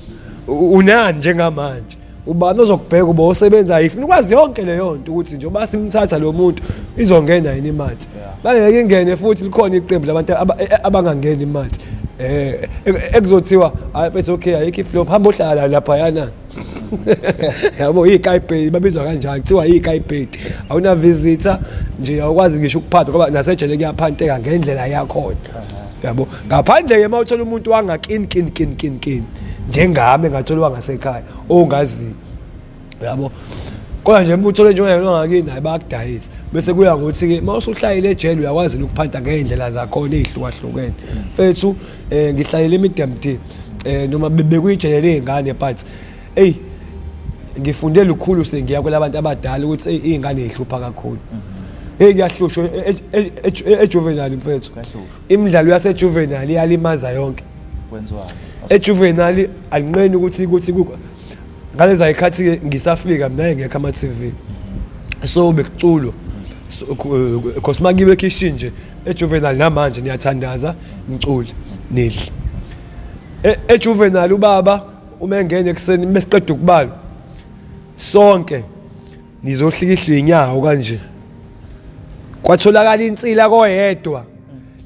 unani njengamanje ubani ozokubheka uba osebenza ayifuna ukwazi yonke leyo nto ukuthi njengoba simthatha lo muntu izongena yini imali bangeke ingene futhi likhona iqembu labantu abangangena imali ekuzothiwa hayi mfethu okay ayikho iflop hamba ohlala lapha yana yabo ikayipeti babizwa kanjani kuthiwa ikayipeti awuna visitor nje awukwazi ngisho ukuphatha ngoba nasejele kuyaphanteka ngendlela yakho yabo ngaphandle ke mawuthola umuntu wangakini njengami ngathola wangasekhaya ongazi yabo kodwa nje uthole nje ongakini hayi bayakudayisa bese kuya ngokuthi ke mawusuhlayile ejele uyakwazi ukuphanta ngeindlela zakho ezihlukahlukene fethu ngihlayile imidamti noma bekuyijele izingane but hey ngifunde lukhulu sengiya kwelabantu abadala ukuthi izingane ezihlupha kakhulu hey kuyahlushwa ejuvenile mfethu imidlalo yasejuvenile iyalimaza yonke kwenziwani ejuvenile alinqeni ukuthi ngaleza ikhathi ngisafika mina ngekho ama TV so bekuculo because makiwe kitchen nje ejuvenile namanje niyathandaza umculo nidli ejuvenile ubaba uma engene ekseni mesiqeda ukubala sonke nizohlikihla inyawo kanje kwatholakala insila koyedwa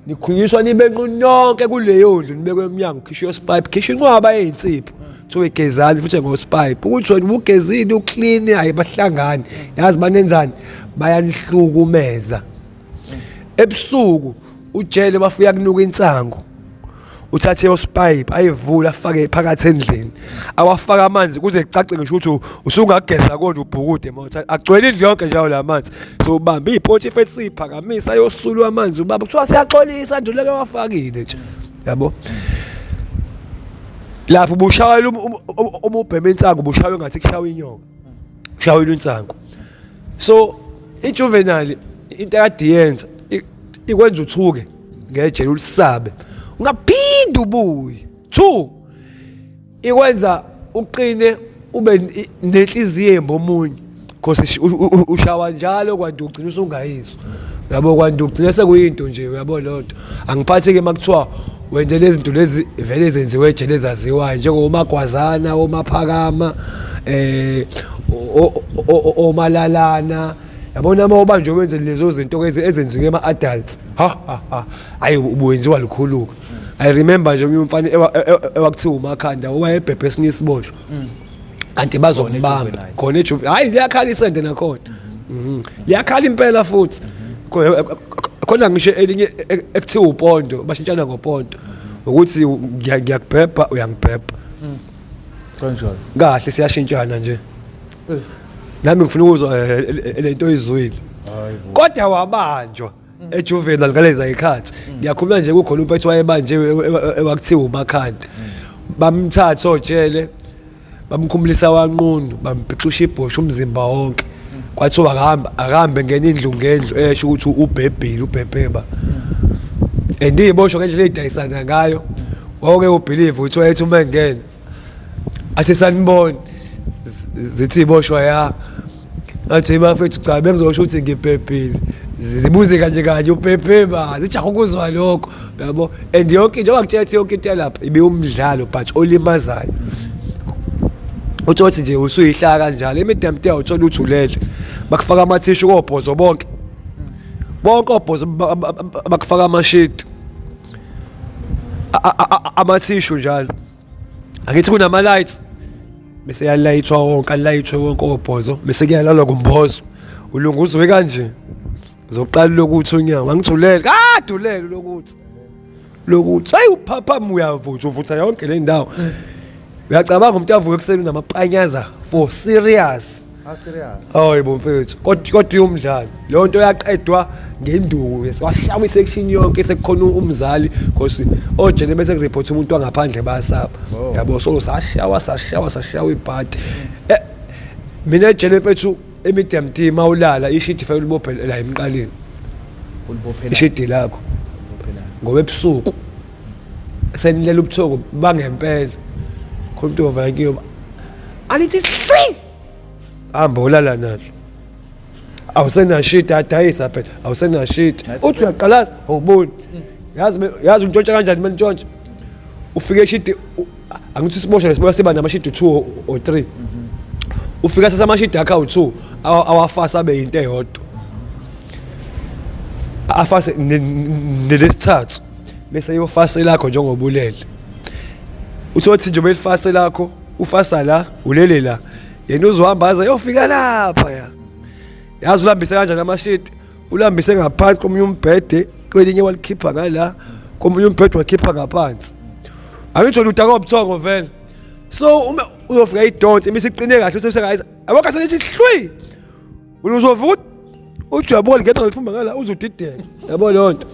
nikhunyiswa nibe nqononke kuleyo ndlu nibekwe emnyango khishwe spipe khishwe inqwaba ezinsipho so egezani futhi ngospipe ukuthi wena ugezini uclean hayi bahlangani yazi banenzani bayanihlukumeza ebusuku ujele bafika kunuka insango uthathe yospipe ayivula afake phakathi endlini awafaka amanzi kuze kucace ngisho ukuthi usungageza konke ubhukude mawuthi agcwele indlu yonke njalo lamanzi so ubamba iphothe fethi siphakamisa yosulwa amanzi ubaba kuthiwa siyaxolisa nduleke wafakile nje yabo lapho bushayela umubheme insango bushaywe ngathi kushawa inyoka ushayela insango so ijuvenile into yakadiyenza ikwenza uthuke ngejele ulisabe ungaphinde ubuye 2 ikwenza uqine ube nenhliziyo embomunye because ushawa njalo kwanti ugcina usungayizwa yabo kwanti ugcina sekuyinto nje uyabo lonto angiphatheke makuthiwa wenze lezi zinto lezi vele zenziwe ejele ezaziwayo njengomagwazana omaphakama omalalana yabona uma ubanjwe wenze lezo zinto ezenziwe ema-adults hayi ubuwenziwa lukhuluka I remember nje umfana ewakuthiwa uMakhanda owayebhebhe esinye isiboshwa kanti bazombamba khona ejuve hayi liyakhala isende nakhona liyakhala impela futhi khona ngisho elinye ekuthiwa uPondo bashintshana ngoPondo ukuthi ngiyakubhebha uyangibhebha kanjalo kahle siyashintshana nje nami ngifuna ukuzwa lento izwile kodwa wabanjwa ejuvenile ngaleza ikhathi ngiyakhuluma nje kukhona umfethu wayebanje ewakuthiwa uMakhanda bamthatha ojele bamkhumulisa wanqunu bambhixusha ibhosha umzimba wonke kwathiwa akambe ngene indlu ngendlu esho ukuthi ubhebhile ubhebheba andiyiboshwa ngendlela edayisana ngayo wonke ubelieve ukuthi wayethi uma ngene athi sanibona zithi iboshwa ya athi bafethu cha bengizosho ukuthi ngibhebhile zibuze kanje ubhebheba zijaha ukuzwa lokho yabo and yonke nje wakuthethe yonke into lapha ibe umdlalo but olimazayo uthi nje usuyihlaka kanjalo emidamte uthola uthi ulele bakufaka amathishu kobhozo bonke obhozo bakufaka amashiti amathishu njalo angithi kunama lights bese yalayithwa wonke obhozo bese kuyalalwa kumbozo ulunguzwe kanje uzoqala lokuthi unyama ngithulele kadulele lokuthi hayi uphaphamu uyavutha yonke le ndawo uyacabanga umuntu avuke ekuseni namapanyaza for serious hayi mfethu kodwa uyumdlalo leyo nto yaqedwa ngenduku washawa isection yonke sekukhona umzali because ojene bese kureport umuntu wangaphandle bayasapha yabo so sashawa ibhadi mina ejene mfethu emidamti mawulala ishiti file ulibophela la emqaleni ishiti lakho ngoba ebusuku senilela ubuthoko bangempela khonto vakiyo alithi 3 hamba ulala nalo awusena shit adayisa phela awusena shit uthi uyaqalaza awuboni yazi untshontsha kanjani mina ntshontsha ufike shit angithi siboshwa siba namashit 2 or 3 ufika sasa amashit akha u2 awafasa abe into eyodwa afase nelesithathu bese yofase lakho njengobulele uthi nje belifase lakho ufasa la ulele la yena uzohambaza yofika lapha yazi ulambise kanjani amashit ulambise ngaphansi komunye umbhede kwelinye walikhipha ngala komunye umbhede wakhipha ngaphansi angithola utaka obuthongo vele so uma uyofika idonsi imisiqine kahle usesengayiza abokho selethi hlwi uzovuka uthi uyabona ngeke ngiphuma ngala uzudideka yabo lonto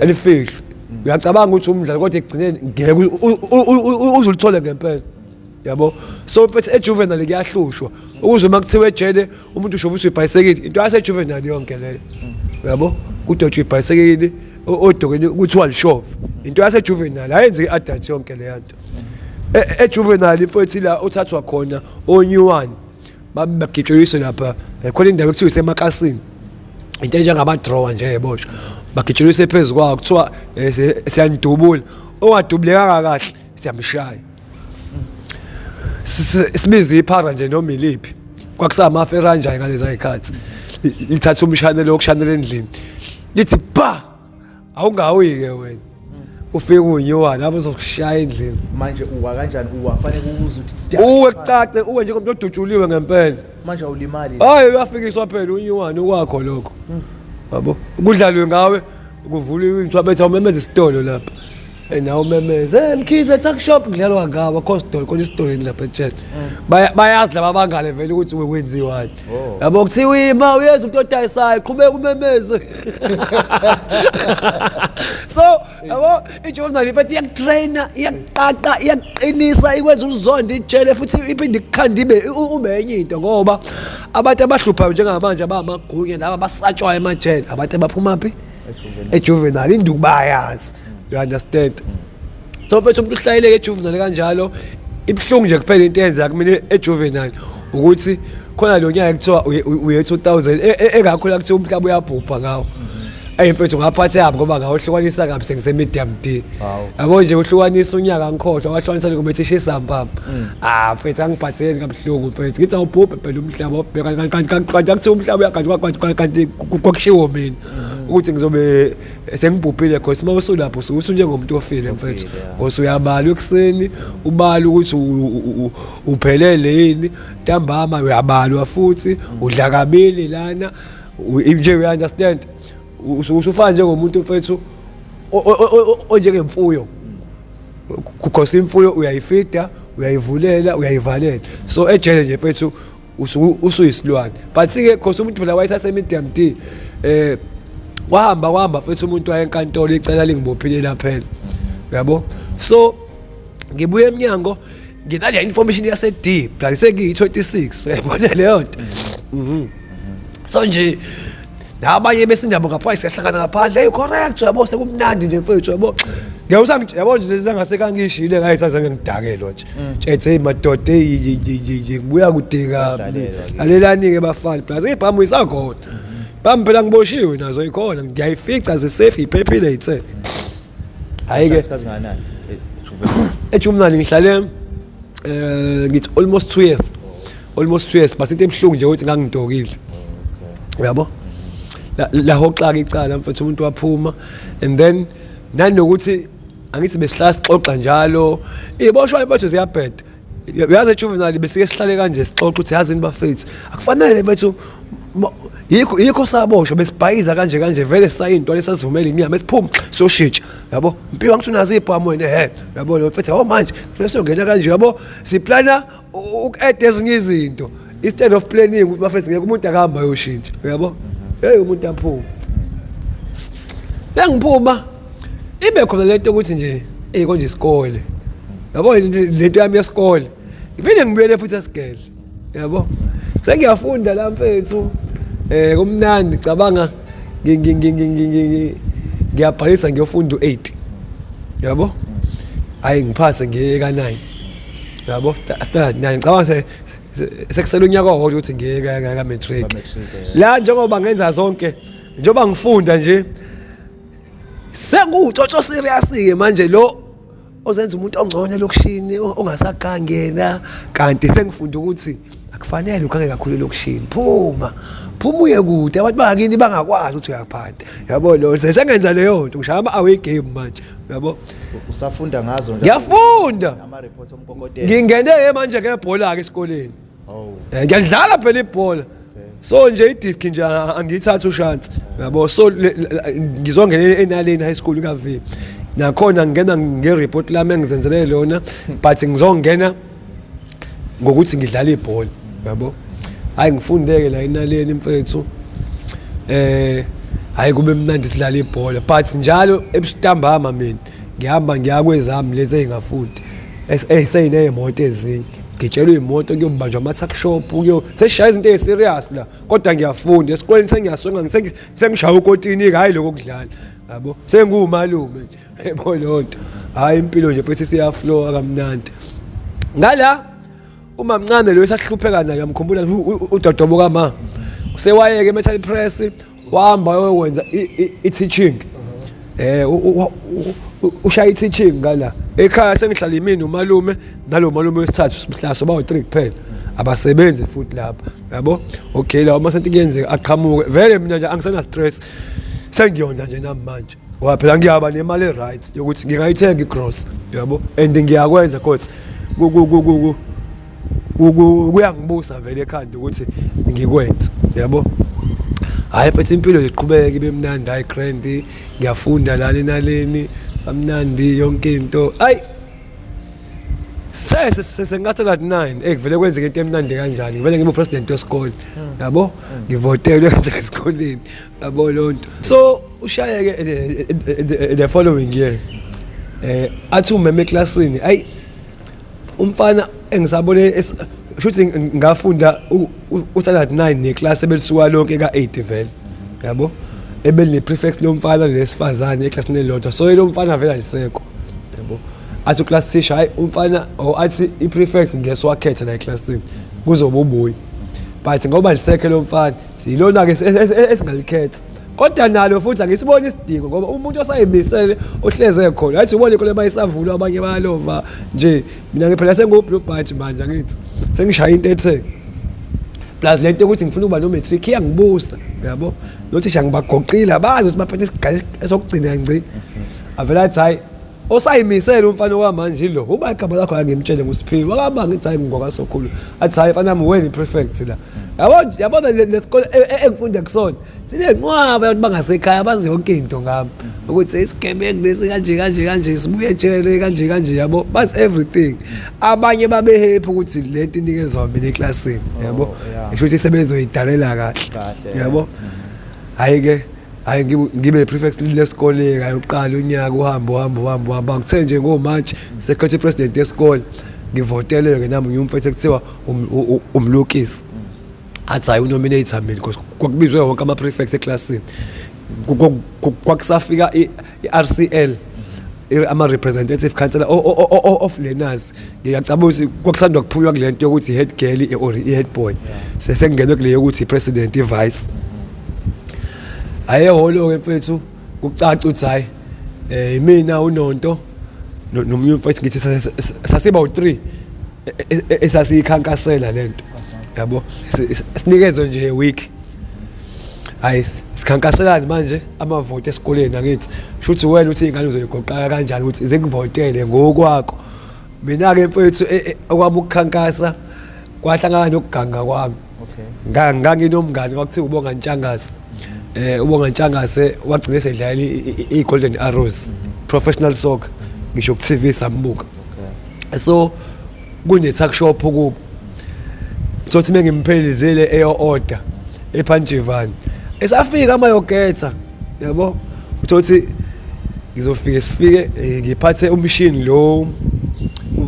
alifihla uyacabanga ukuthi umdlalo kodwa egcineni ngeke uzulithole ngempela yabo so mfethu ejuvenile kuyahlushwa ukuze makuthiwe ejele umuntu ushovisa ibhayisekile into yase juvenile yonke leyo yabo kudotshwe ibhayisekile odokeni kuthiwa lishove into yase juvenile ayenze iadult yonke le yanto ejuvenile mfethu la uthathwa khona onyuwani bagitshuliswe lapha khona indawo ekuthiwa isemakasini into njengama drawer nje yeboshwa bagitshuliswe phezulu kwawo kuthiwa siyanidubula owadubuleka kahle siyamshaya sibiza iphara nje noma iliphi kwakusama feranja ngaleza ikhathi lithatha umshane lokushanela endlini lithi ba awungawike wena ufike unyuwa lapho uzokushaya endlini manje uwa kanjani uwafanele ukuze uthi uwe kucace uwe nje ngomuntu odutshuliwe ngempela manje awulimali hayi uyafikiswa phela unyuwani kwakho lokho yabo kudlalwe ngawe kuvulwe into abetha umemeza isitolo lapha nawo memeze Mkhize tuck shop kudlalwa ngawa costol khona isitoleni lapha etshela bayazi laba bangale vele ukuthi wenziwani yabo kuthiwa ima uyeza umuntu odayisayo qhubeka umemeze so yabo ijuvenile ifathi iyakutraina iyaqaqa iyaqinisa ikwenza uzonda ijele futhi iphinde ikukhanda ube enye into ngoba abantu abahluphayo njengamanje abamagunya laba basatshwa emajele abantu abaphuma phi ejuvenile induku bayazi. You understand? So mfethu umuntu uhlayeleke ejuvenile kanjalo ibhlungu nje kuphela into eyenza kumina ejuvenile ukuthi khona lo nyaka kuthiwa uye 2000 engakhula kuthiwa umhlaba uyabhubha ngawo. Mfethu ngaphathe yabo ngoba ngawuhlukanisa kabi sengise medium D. Yabo nje uhlukanisa unyaka ngikhohlwa wahlukanisa ngokuthi isamba. Mfethu angiphatheli kabuhlungu mfethu ngithi awubhubhe phela umhlaba obheka kanti kuthiwa umhlaba uyakanti kwakushiwo mina. Ukuthi ngizobe sengibhubhile because mawusulapho usunjengomuntu ofile mfethu usuyabala ekseni ubala ukuthi uphelele yini ntambama uyabalwa futhi udla kabili lana nje you understand usufana njengomuntu mfethu onjengemfuyo because imfuyo uyayifida uyayivulela uyayivalela so ejele nje mfethu usuyisilwane but ke because umuntu phela wayithatha medium D wahamba mfethu umuntu wayenkantolo icela lingibophile laphela yabo so ngibuye eminyango nginale information yase D plus sengiyi 26 uyabona leyo nto so nje nabanye besindaba ngapha siyahlangana ngaphandle hey correct yabo sekumnandi nje mfethu yabo yabo nje sengase kangishile ngayithatha ngengidakelo nje ethe madoda ngibuya kudinga alelani ke bafana plus ibhamu isakhona bami phela ngiboshiwe nazo ikhona ngiyayifica zisafe iphephile ithe hayi ke sikazinganani ejuvenile ngihlale ngithi almost 2 years basithi ebhlungu nje ukuthi ngangidokile uyabo la hoxa icala mfethu umuntu waphuma and then nanokuthi angithi besihlala sixoxa njalo iboshwa impethu ziyabheda uyazi ejuvenile besike sihlale kanje sixoxa ukuthi yazini bafethu akufanele bethu yikho saboshwa besibhayiza kanje vele sayinto lesazivumela inyama esiphuma soshintsha yabo mpiwa ngithi unazi ibhamu wena yabo lo mfethu manje kufanele siyongena kanje yabo siplana uku-add ezinye izinto instead of planning ukuthi bafethu ngeke umuntu akahamba yoshintsha yabo hey umuntu aphuma bengiphuma ibe khona lento ukuthi nje konje isikole yabo lento yami yesikole iphinde ngibuyele futhi esigele yabo sengiyafunda la mfethu kumnandi cabanga ngiyabhalisa ngiyofunda u8 yabo hayi ngiphase ngiye ka9 yabo standard 9 cabanga sekusela unyaka owodwa ukuthi ngiye ka matric la njengoba ngenza zonke njengoba ngifunda nje sekucoco serious ke manje lo ozenza umuntu ongcono lokushini ongasakangena kanti sengifunda ukuthi akufanele ukhange kakhulu lokushini phuma uye kude abantu bangakini bangakwazi ukuthi uyaphatha yabo lo sengenza leyo nto ngishaya ama-away game manje yabo usafunda ngazo ngiyafunda ama reports omkokotela ngingene manje ke ibhola ke esikoleni ngiyadlala phela ibhola so nje idisk nje angiyithatha ushance yabo so ngizongena enaleni high school kaV nakhona ngingena ngereport lami engizenzele lona but ngizongena ngokuthi ngidlala ibhola yabo hayi ngifundeke la inaleni mfethu hayi kube mnandi sidlala ibhola but njalo ebustambama mina ngihamba ngiyakwezami lezi engafundi seyineyimoto ezinye ngitshelwe imoto kuyobanjwa ama-tuck shop seshaya izinto eziserious la kodwa ngiyafunda esikoleni sengiyasonga sengishaya ukotini hayi lokho kudlala yabo sengumalume nje yebo lonto hayi impilo nje futhi siyaflowa kamnandi ngala uma mncane lo esahlupheka naye uyamkhumbula uDodobo kaMa usewayeke metal press wahamba yokwenza i-teaching ushaya i-teaching ngala ekhaya sengihlala imini umalume nalo malume wesithathu sihlaso bawu3 kuphela abasebenzi futhi lapha yabo okay la uma senti kuyenzeka aqhamuke vele mina nje angisena stress sengiyona nje nami manje waphela ngiyaba nemali right yokuthi ngingayithenga igross yabo and ngiyakwenza cause kuyangibusa vele ekhanda ukuthi ngikwenze yabo hayi futhi impilo iqhubeka ibe mnandi hayi grand ngiyafunda lana naleni amnandi yonke into ayi sengathi la 9 ekuvele kwenzeke into emnandi kanjani ngivele ngibe president wesikole yabo ngivotelwe nje esikoleni yabo lonto so ushayeke the following year athi umeme eclassini ayi umfana engisabone shuthi ngafunda usalat 9 neclass ebelisuka lonke ka8 vele yabo ebeli prefect lo mfana lesifazane eclassini elodwa so lo mfana vele alisekho yabo athi class teacher hayi umfana athi iprefect ngeswakhetha la eclassini kuzoba ubuyi but ngoba lisekhe lo mfana silona ke esingalikhetha kodwa nalo futhi angisiboni isidingo ngoba umuntu osayimisele ohleze khona athi ubone kole bayisavula abanye bayalova nje mina ngiphela sengoblue badge manje angithi sengishaya into ethe plus lento ukuthi ngifuna ukuba no matric iyangibusa yabo nothisha ngibagoqile abazi ukuthi baphethe isigaba esokugcina ngci avela athi hayi osayimisele umfana kwamanje lo uba igaba lakho angimtshele ngusiphiwe akaba ngithi hayi ngoka sokhulu athi hayi mfana wami wena prefect la yabona lesikole engifunda kusona sinenqwaba abantu bangasekhaya bazi yonke into ngami ukuthi isigebengu lesi kanje sibuye tshele kanje yabo bas everything abanye babe happy ukuthi lento inikezwa mina eclassini yabo ngisho ukuthi sebezoyidalela kahle yabo hayi ngibe prefect lesikole kayoqala unyaka uhamba ngithe nje ngoMarch secretary president yesikole ngivoteleke nami ngiyumfethe kuthiwa umlukisi athi hayi unominate mina because kwakubizwe wonke ama prefects eclassini kwakusafika iRCL ama representative councillor of learners ngiyacabanga ukuthi kwakusandwa kuphunywa kulento yokuthi head girl or head boy sesengenwe kule yokuthi president vice ayeholo ke mfethu kucaca uthi hayi mina uNonto nomnye mfethu ngithi sasiba u3 esasiyikhankasela lento yabo sinikezwe nje week hayi sikhankaselani manje amavote esikoleni akithi shuthi wena uthi ingane uzoyigoqa kanjani ukuthi izengivotele ngokwakho mina ke mfethu okwami ukukhankasa kwahlangana nokuganga kwami nganginomngane kwakuthiwa ubonga Ntshangase ubonga Ntshangase wagcina esedlala iGolden Arrows professional soccer ngisho ku TV sambuka so kune tuck shop kubo sothi mengimphelezelele eyo order ePanjivani esafika amayogetha yabo uthi ngizofika sifike ngiphathe umshini lo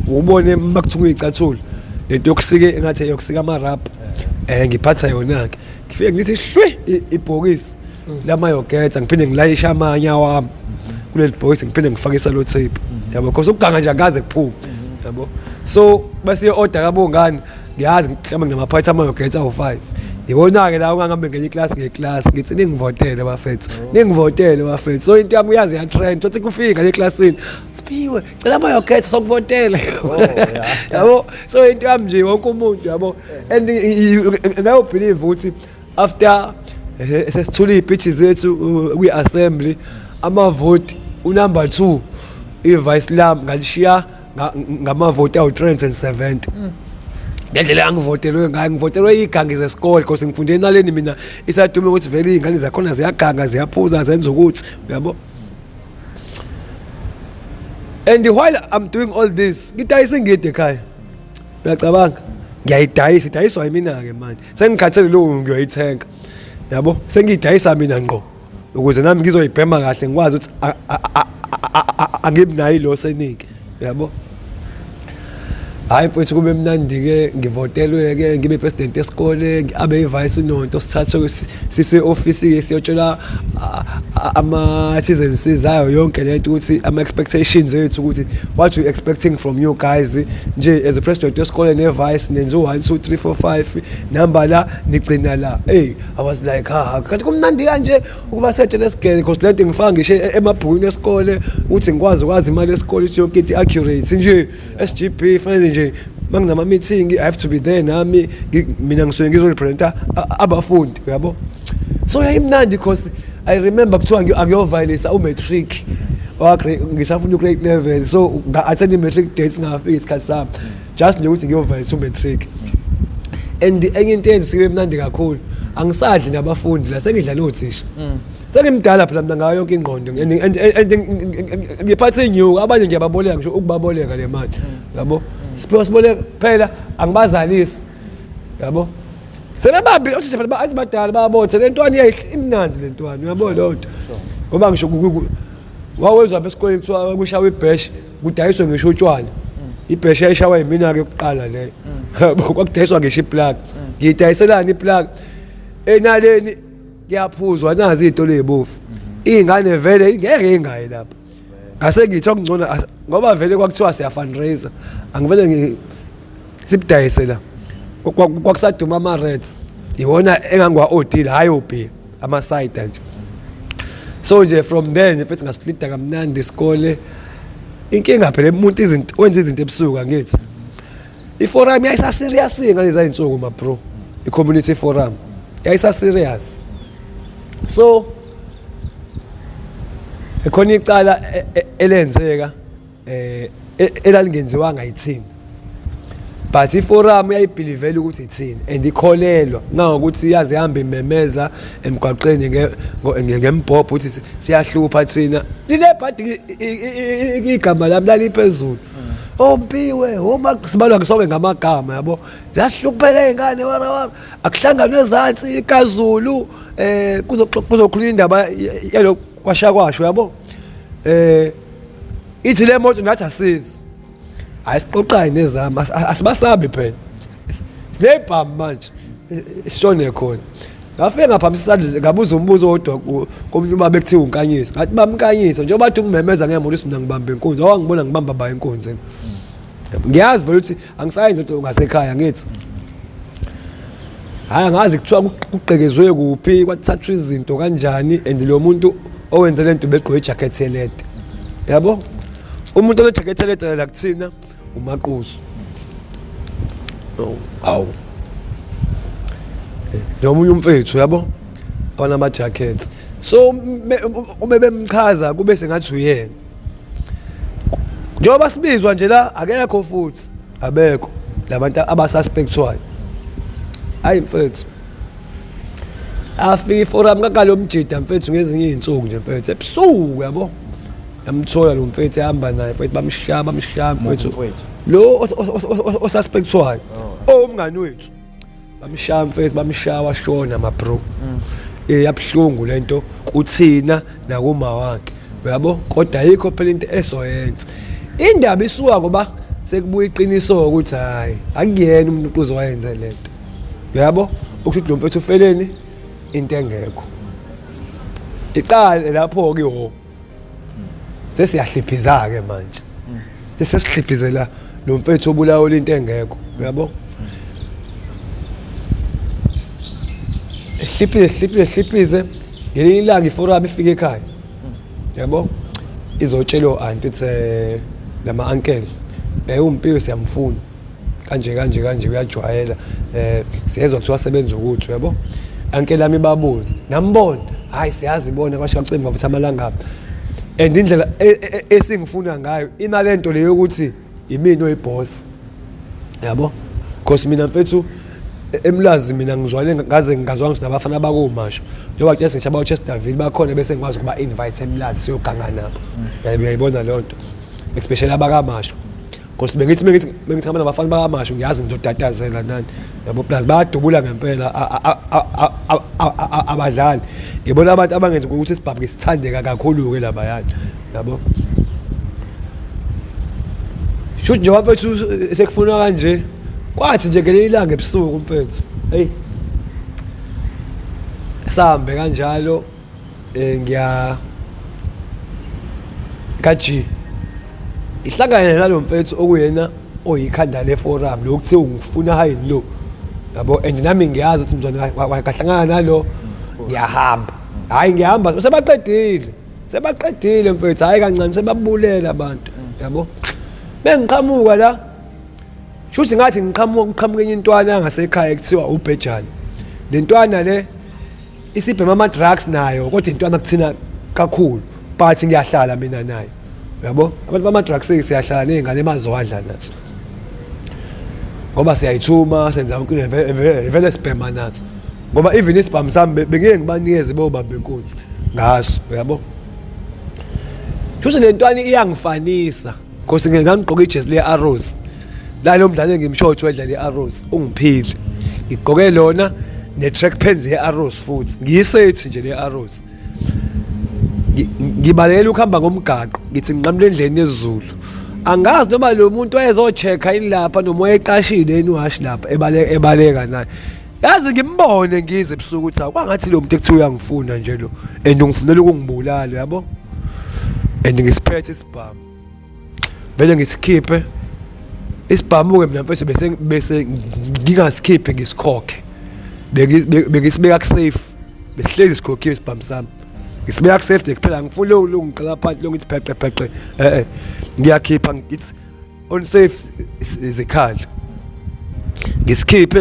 ubone bakuthuka icathulo lento yokusike engathi yokusika ama rap ngiphatha yona ke ngifike ngithi hlwe ibhokisi lamayogetha ngiphinde ngilayisha amanya wami kuleli bhokisi ngiphinde ngifake isalo tape yabo because ukuganga nje akaze kuphuma yabo so bese order kabongani ngiyazi mhlawumbe nginamaphathi amayogetha awu5 yibona ke la ungangambe ngenye iclass ngeclass ngithi ningivotele bafethu so into yami uyazi ya trend uthi kufika le classini siphiwe cela amayogetha sokuvotela yabo so into yami nje wonke umuntu yabo and I believe ukuthi after sesithula izipitches zethu kwi-assembly amavote unumber 2 ivice lam ngalishiya ngamavote awu370 ngendlela angivotelwe ngayo ngivotelwe igangi zesikole because ngifunde naleni mina isadume ukuthi vele izingane zakhona ziyaganga ziyaphuza zenza ukuthi uyabo and while I'm doing all this ngidayisa ingidi ekhaya uyacabanga ngiyayidayiswa yimina ke manje sengikhathele lo ngiyoyithenga yabo sengidayisa mina ngqo ukuze nami ngizoyibhema kahle ngikwazi ukuthi angibinayi lo senike yabo hayi mfethu kube mnandi ke ngivotelwe ke ngibe president esikole abe vice nonto sithathwe sise office ke siyotshela ama citizens ayo yonke lento ukuthi ama expectations ethu ukuthi what we expecting from you guys nje as a president esikole ne vice nenzo 1 2 3 4 5 number la nigcina la hey I was like kanti kumnandi kanje ukuba setshele esigele because lento ngifaka ngisho emabhukwini esikole ukuthi ngikwazi imali esikole ukuthi yonke into accurate nje SGB fanele nje manginama meeting I have to be there nami mina ngisuke ngizorepresenta abafundi yabo so yayimnandi because I remember kuthiwa ngiyovalisa umatric ngisafuna grade level so attend matric dates ngafika isikhathi sami just nje ukuthi ngiyovalisa umatric and enye into enze sibe mnandi kakhulu angisadli nabafundi la sengidla nothisha sengimdala phela mina ngayo yonke ingqondo and ngiphathe inyuka abanye ngiyababoleka ngisho ukubaboleka le mali yabo siphiwe siboleka phela angibazalisi yabo sebebabi osise phela azibadala bayabotha lentwana imnandi lentwana uyabona lonto ngoba ngisho wawezwa besikoleni kuthiwa kushawa ibhash kudayiswe ngisho utshwala ibhash yayishawa yimina ke ukuqala le yabo kwakudayiswa ngisho iplug ngiyidayiselana iplug enaleni kuyaphuzwa nazi izitolo ezibofu ingane vele ngeke ingayi lapha ngase ngithi okungcona ngoba vele kwakuthiwa siya fundraiser angivele sibudayise la kwakusaduma ama reds iwona engangwa OD hayi OB ama side nje so nje from then mfethu ngasilida kamnandi isikole inkinga phela umuntu wenza izinto ebusuku ngithi iforum yayisa serious ngalezi izinsuku ma bro i-community forum yayisa serious so ekhona icala elenzeka elalingenziwa ngayithini but iforum yayibelievela ukuthi ithini and ikholelwa ngokuthi yazi ihamba imemeza emgwaqeni ngembhobho ukuthi siyahlupha thina lile but igama lami laliphezulu ompiwe uma sibalwa ngisobe ngamagama yabo ziyahlukuphela izingane wami akuhlanganwe ezantsi iKaZulu kuzokhuluma indaba yalo kwashakwasho yabo ithi le moto ngathi asizi ayisiqoqayo nezama asibasabi phela sinebhamu manje sishone khona ngafike ngaphambi isandla ngabuza umbuzo odwa komunye ubaba ekuthiwa unkanyisa ngathi bamkanyisa njengoba bathi ukumemeza ngemoto mina ngibamba inkunzi awangibona ngibamba ba inkunzi ngiyazi vele ukuthi angisayi into ngasekhaya ngithi hayi ngazi kuthiwa kuqekezwe kuphi kwathathwa izinto kanjani and lo muntu owenze lento begqoke ijacket elede yabo umuntu ole jacket elede la kuthina uMaqusu awu nomunye umfethu yabo banama jackets so uma bemchaza kube sengathi uyena njengoba sibizwa nje la akekho futhi abekho labantu abasuspectwayo hayi mfethu afika iforum kakalomjida mfethu ngezinye izinsuku nje mfethu ebusuku yabo yamthola lo mfethu ehamba naye mfethu bamshaya mfethu lo osuspectwayo omngani wethu bamshaya mfethu bamshaya washona ma bro yabhlungu lento kuthina nakuma wakhe uyabo kodwa ayikho phela into esoyenza indaba isuka ngoba sekubuya iqiniso ukuthi hayi akuyena umuntu ozowayenza lento uyabo ukuthi lo mfethu ufeleni into engekho iqale lapho ke ho sesiyahliphizaka ke manje sesihliphizela lo mfethu obulawo into engekho uyabo hlipize ngelinye ilanga iforum ifike ekhaya yabo izotshela anti uthi lama uncle umpiwe siyamfuna kanje uyajwayela siyezwa kuthiwa sebenza ukuthi yabo uncle lami babuza nambona hayi siyazi ibona kwashaqemva futhi amalanga and indlela esingifuna ngayo inalento leyo ukuthi imini oyiboss yabo because mina mfethu emlazi mina ngizwale ngaze ngingazwanga sinabafana bakomasho njengoba nje ngishaba uChesterville bakhona bese ngikwazi ukuba invite emlazi siyoganga nabo uyayibona lonto especially abakamasho because bengithi abana abafana bakamasho ngiyazi ngizodatazela nani yabo plus bayadubula ngempela abadlali ngibona abantu abangenza ukuthi isibhabhu sithandeka kakhulu ke laba yani yabo Shothi nje wafethu sekufuna kanje kwathi nje ngeke ilanga ebusuku mfethu hey sahambe kanjalo ngiya kaji ihlangane nalo mfethu okuyena oyikhanda leforum lokuthe ungifuna hayini lo yabo and nami ngiyazi ukuthi mzwana kahlangana nalo ngiyahamba hayi ngiyahamba sebaqedile mfethu hayi kancane sebabulela abantu yabo bengiqhamuka la shuthi ngathi ngiqhamuka enye intwana ngasekhaya ekuthiwa uBhejani lentwana le isibhema ama drugs nayo kodwa intwana kuthina kakhulu but ngiyahlala mina naye yabo abantu bama drugs siyahlala nezingane emazwadla nazo ngoba siyayithuma senza yonke vele sibhema nazo ngoba even isibhamu sami bengeke ngibanikeze bobaba benkunzi ngaso yabo shuthi lentwana iyangifanisa because ngangigqoka ijezi le-Arrows lalo mdlalo engimshotho wedlala i-Arrows ungiphile ngigqoke lona ne-track pants ye-Arrows futhi ngiyisethi nje le-Arrows ngibalekela ukuhamba ngomgaqo ngithi ngiqamule endleni yesiZulu angazi noma lo muntu wayezochecka ilapha noma wayeqashile eniwashi lapha ebaleka naye yazi ngimbone ngize ebusuku ukuthi akwangathi lo muntu ekuthiwa uyangifuna nje lo and ungifunela ukungibulala yabo and ngisiphethe isibhamu vele ngisikhiphe isibhamu ke mina mfethu bese ngingasikhiphe ngisikhokhe bengisibeka ku safe besihlezi sikhokhiwe isibhamu sami ngisibeka ku safe kuphela ngifuna lo ngiqala phansi lo ngithi pheqe ngiyakhipha ngithi on safe izikhali ngisikhiphe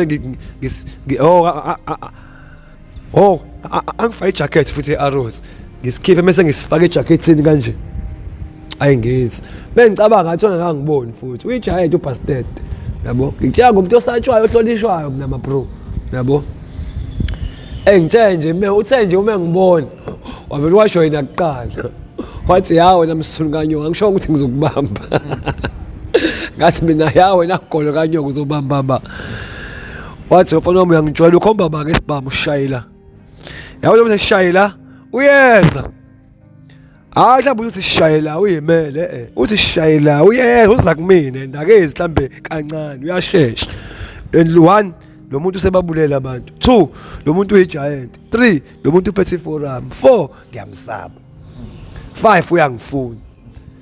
angifake ijacket futhi e-Arrows ngisikhiphe bese ngisifaka ejacketini kanje ayingizi bengicabanga ngathi ngangiboni futhi uyijacket ubastard yabo ngitshela ngomuntu osatshwayo ohlonishwayo mina ma bro yabo engithe nje uthe nje uma ngibona wavela washoyina kuqala wathi yawo namsulu kanyongo ngisho ukuthi ngizokubamba ngathi mina yawo nakugolo kanyongo uzobamba wathi mfana wami uyangijwayela ukhomba ba ngesibhamu ushayela yabo lo muntu shayela uyeza mhlawumbe uthi shayela uyimele uthi shayela uyeza uza kumina ndakezi mhlambe kancane uyashesha and 1 lo muntu sebabulela abantu 2 lo muntu uyigiant 3 lo muntu uphethe forum 4 ngiyamsaba 5 uyangifuna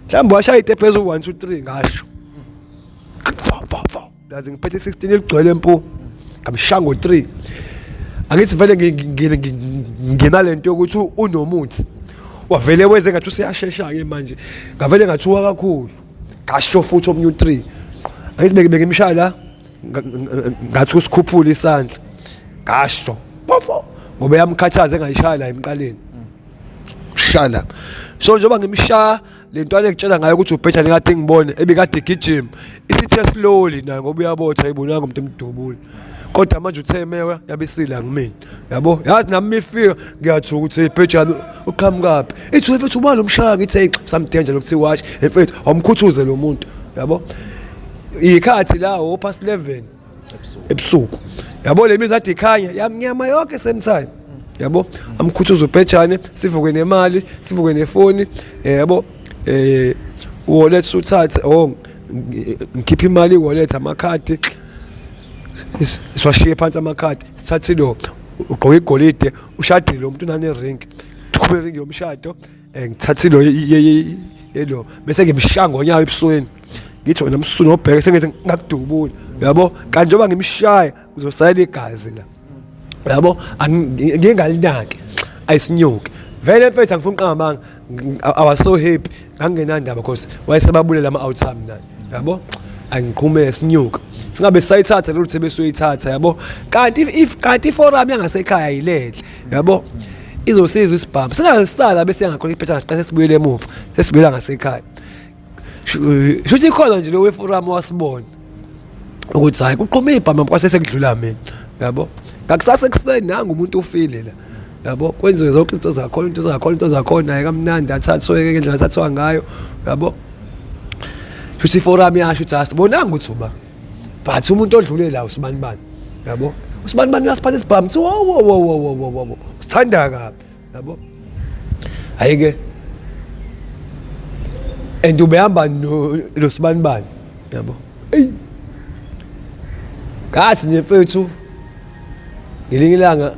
mhlawumbe washaya ite phezulu 1 2 3 ngasho 4 yazi ngiphethe 16 eligcwele empu ngamshango 3 angithi vele nginalento yokuthi unomuthi wavele weze ngathi usiyashesha ke manje ngavele ngathuka kakhulu ngasho futhi omnye u3 angithi beke imshala ngathi usikhuphula isandla ngasho pofo ngoba yamkhathaza engayishaya la emqaleni shala so njengoba ngimshaya lentwana ekutshela ngayo ukuthi uBhejani kade ngibone ebikade gijima isithe slowly nayo ngoba uyabotha ayibonanga umuntu emdubula kodwa manje uthe mewe yabisila ngimina yabo yazi nami ifika ngiyathuka ukuthi uBhejani uqhamukapi ithi mfethu uba lo mshaya ngithi hey samdenja lokuthi watch mfethu awumkhuthuze lo muntu yabo ikhathi la past 11 ebusuku yabo le mizathi ikhanya yamnyama yonke same time yabo amkhuthuza uBhejani sivuke nemali sivuke nefoni yabo wallet uthathe ngikhipha imali wallet amakhadi siwashiye phansi amakhadi sithathe lo ugqoka igolide ushadile lo muntu unane ring ukhuphe ring yomshado ngithathe lo yelo bese ngimshanga onyawo ebusweni ngithi wena msunu obheke sengithi ngakudubula yabo kanti njengoba ngimshaya uzosayela igazi la yabo ngingalinaki ayisinyuki vele mfethu angifuni uqhamanga I was so happy ngangenandaba because wayesebabulela ama outcome naye yabo angiqhume sinyuka singabe sayithatha lo ukuthi besoyithatha yabo kanti forum yangasekhaya ayilele yabo izosiza isibhamu singasala bese yangakhona iPhethana siqase sibuyele emuva sesibuyela ngasekhaya shuthi khona nje lo weforum wasibona ukuthi hayi kuqhuma ibhamu kwase sekudlula mina yabo ngakusasa ekuseni nanga umuntu ufile la yabo kwenziwe zonke into zakhona naye kamnandi athathwe ngendlela athathwa ngayo yabo shuthi forum yasho ukuthi asibonanga ukuthi uba but umuntu odlule la usibani bani yabo usibani bani uyasiphatha isibhamu wo usithanda kabi yabo hayike and ubehamba lo sibani bani yabo ngathi nje mfethu ngelinye ilanga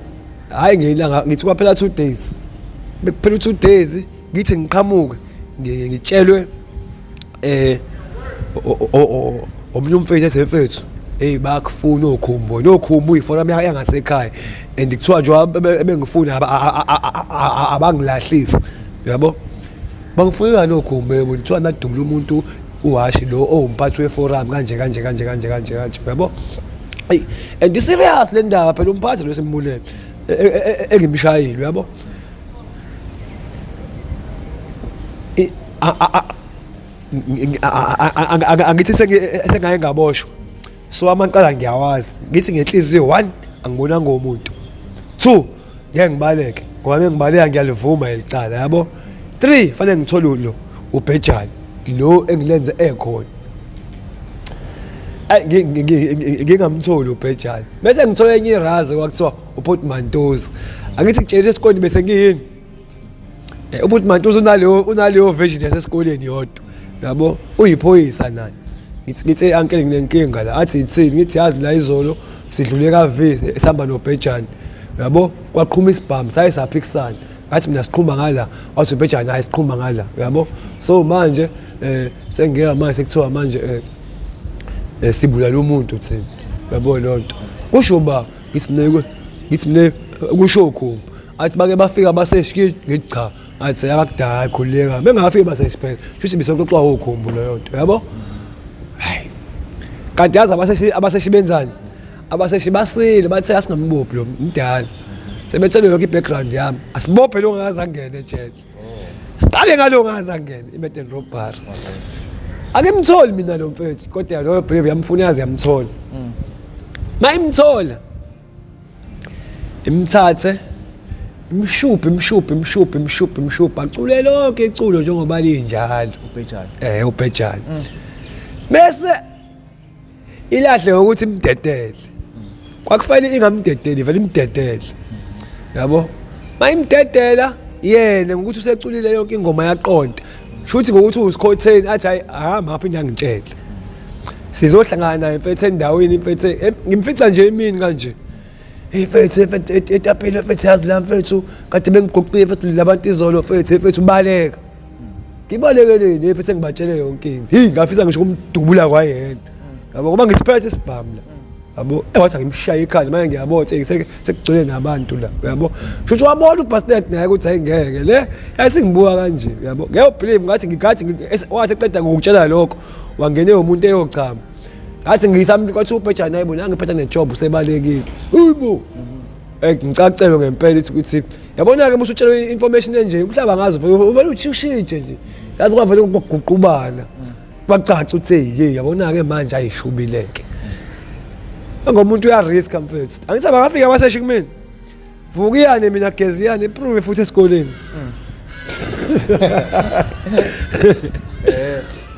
hayi ngelanga ngithi kwaphela 2 days bekuphela 2 days ngithi ngiqhamuke ngitshelwe omnye umfethu ethi mfethu hey bakufuna nokhumbu uyifona yami yangasekhaya and kuthiwa nje ebengifuna abangilahlisi yabo bangifuna nokhumbu yebo kuthiwa nadubula umuntu uwashi lo umphathi weforum kanje yabo hey and this serious le ndaba phela umphathi lo sembulele engimshayile yabo angithi sengaye ngaboshwa so amaqala ngiyawazi ngithi ngenhliziyo 1 angibona ngomuntu 2 ngeke ngibaleke ngoba mengibaleka ngiyalivuma elicala yabo 3 fanele ngithole lo ubhejani lo engilenze ekhona ngingamtholi ubhejani bese ngithola enye irazi kwakuthiwa uPort Mantosi angithi ngitshela esikoleni bese ngiyini uPort Mantosi unaleyo version yasesikoleni yodwa yabo uyiphoyisa nani ngithi uncle nginenkinga la athi ithini ngithi yazi la izolo sidlule kaV esihamba noBhejani yabo kwaqhuma isibhamu sayisaphikisana ngathi mina siqhuma ngala wathi uBhejani hayi siqhuma ngala yabo so manje sengeka manje sekuthiwa manje sibulala umuntu thina yabo lonto kusho ba ngithi mine kusho khumba athi bake bafika baseshiki ngithi cha athi yakudala khuleka bengafiki baseshiphela kusho bisoxoxwa okhumbu lo yonto yabo hayi kanti yazi abaseshi benzani abaseshi basile bathe asingambophi lo mdala sebethele yonke ibackground yami asibophe lo ngazangene ejele siqale ngalo ngazangene imetal robbery akemtholi mina lo mfethu kodwa lo brave yamfuna yazi yamthola mayimthola imthathe imshubhi acule lonke iculo njengoba linjalo uBhejani bese ilahle ukuthi imdedele kwakufanele ingamdedeli vele imdedele yabo mayimdedela yena ngokuthi useculile yonke ingoma yaqonda shuthi ngokuthi usikhotheni athi hayi hamba ngapha ngiyangitshela sizohlangana naye mfethu endaweni mfethu ngimfitha nje imini kanje mfethu etapela mfethu yazi la mfethu kade bengigoqile mfethu labantu izolo mfethu baleka ngibalekeleni mfethu ngibatshele yonke into ngafisa ngisho kumdubula kwayena yabo ngoba ngisiphethe isibhamla yabo wathi ngimshaya ikhanda manje ngiyabotha sekugcwele nabantu la yabo shuthi wabona uBastard naye ukuthi ayingeke le yasingibuka kanje yabo ngiyobelieve ngathi wathi eqeda ngokutshela lokho wangene umuntu eyochama ngathi ngisamli kwathi uBhejani ayibona ngiphetha nejob usebalekile uyibo ngicacelo ngempela ukuthi yabona ke musutshela information enje umhlaba ngazo uvela uchishije nje yazi kwavela ukuguqubana bacaca uthi yabona ke manje ayishubileke ngomuntu uyarisk mfethu angithi abangafika abaseshi kumina vukiyane mina geziyane iprove futhi esikoleni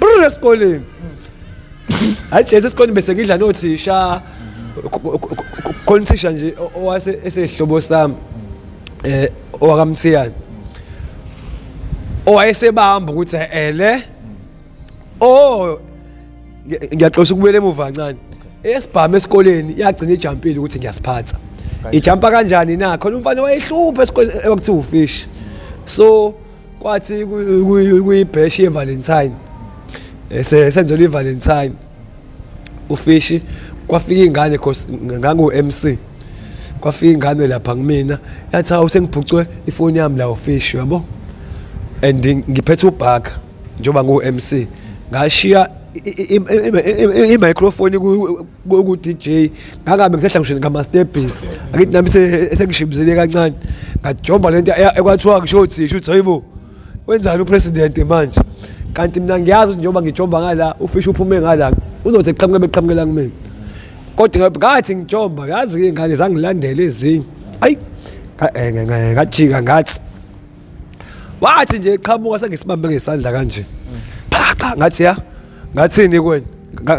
prove esikoleni aje esikoleni bese ngidla nothisha kontisha nje owase esehlobo sami owakamthiyani owayesebamba ukuthi ele ngiyaxoxa ukubuyela emuva kancane esibhamu esikoleni yagcina ijumpile ukuthi ngiyasiphatha ijumpa kanjani na khona umfana wayehlupha esikoleni ekuthiwa ufish so kwathi kuyibhesh yeValentine senzelwe iValentine ufish kwafika ingane because ngangu MC kwafika ingane lapha kumina yathi awusengiphucwe ifoni yami la ufish yabo and ngiphethe ubhaka njoba ngu MC ngashiya i-microphone ku DJ ngangabe ngisehla ngisho ngamastephisi akithi nami sengishibizele kancane ngajomba lento ekwathiwa ngisho uthi hayibo wenzani upresident manje kanti mina ngiyazi njengoba ngijomba ngala ufish uphume ngala uzothi eqhamukela kumina kodwa ngathi ngijomba yazi ingane zangilandela ezinye ayi ngajika ngathi wathi nje eqhamuka sengisibambe ngesandla kanje ngathi ya ngathini kwena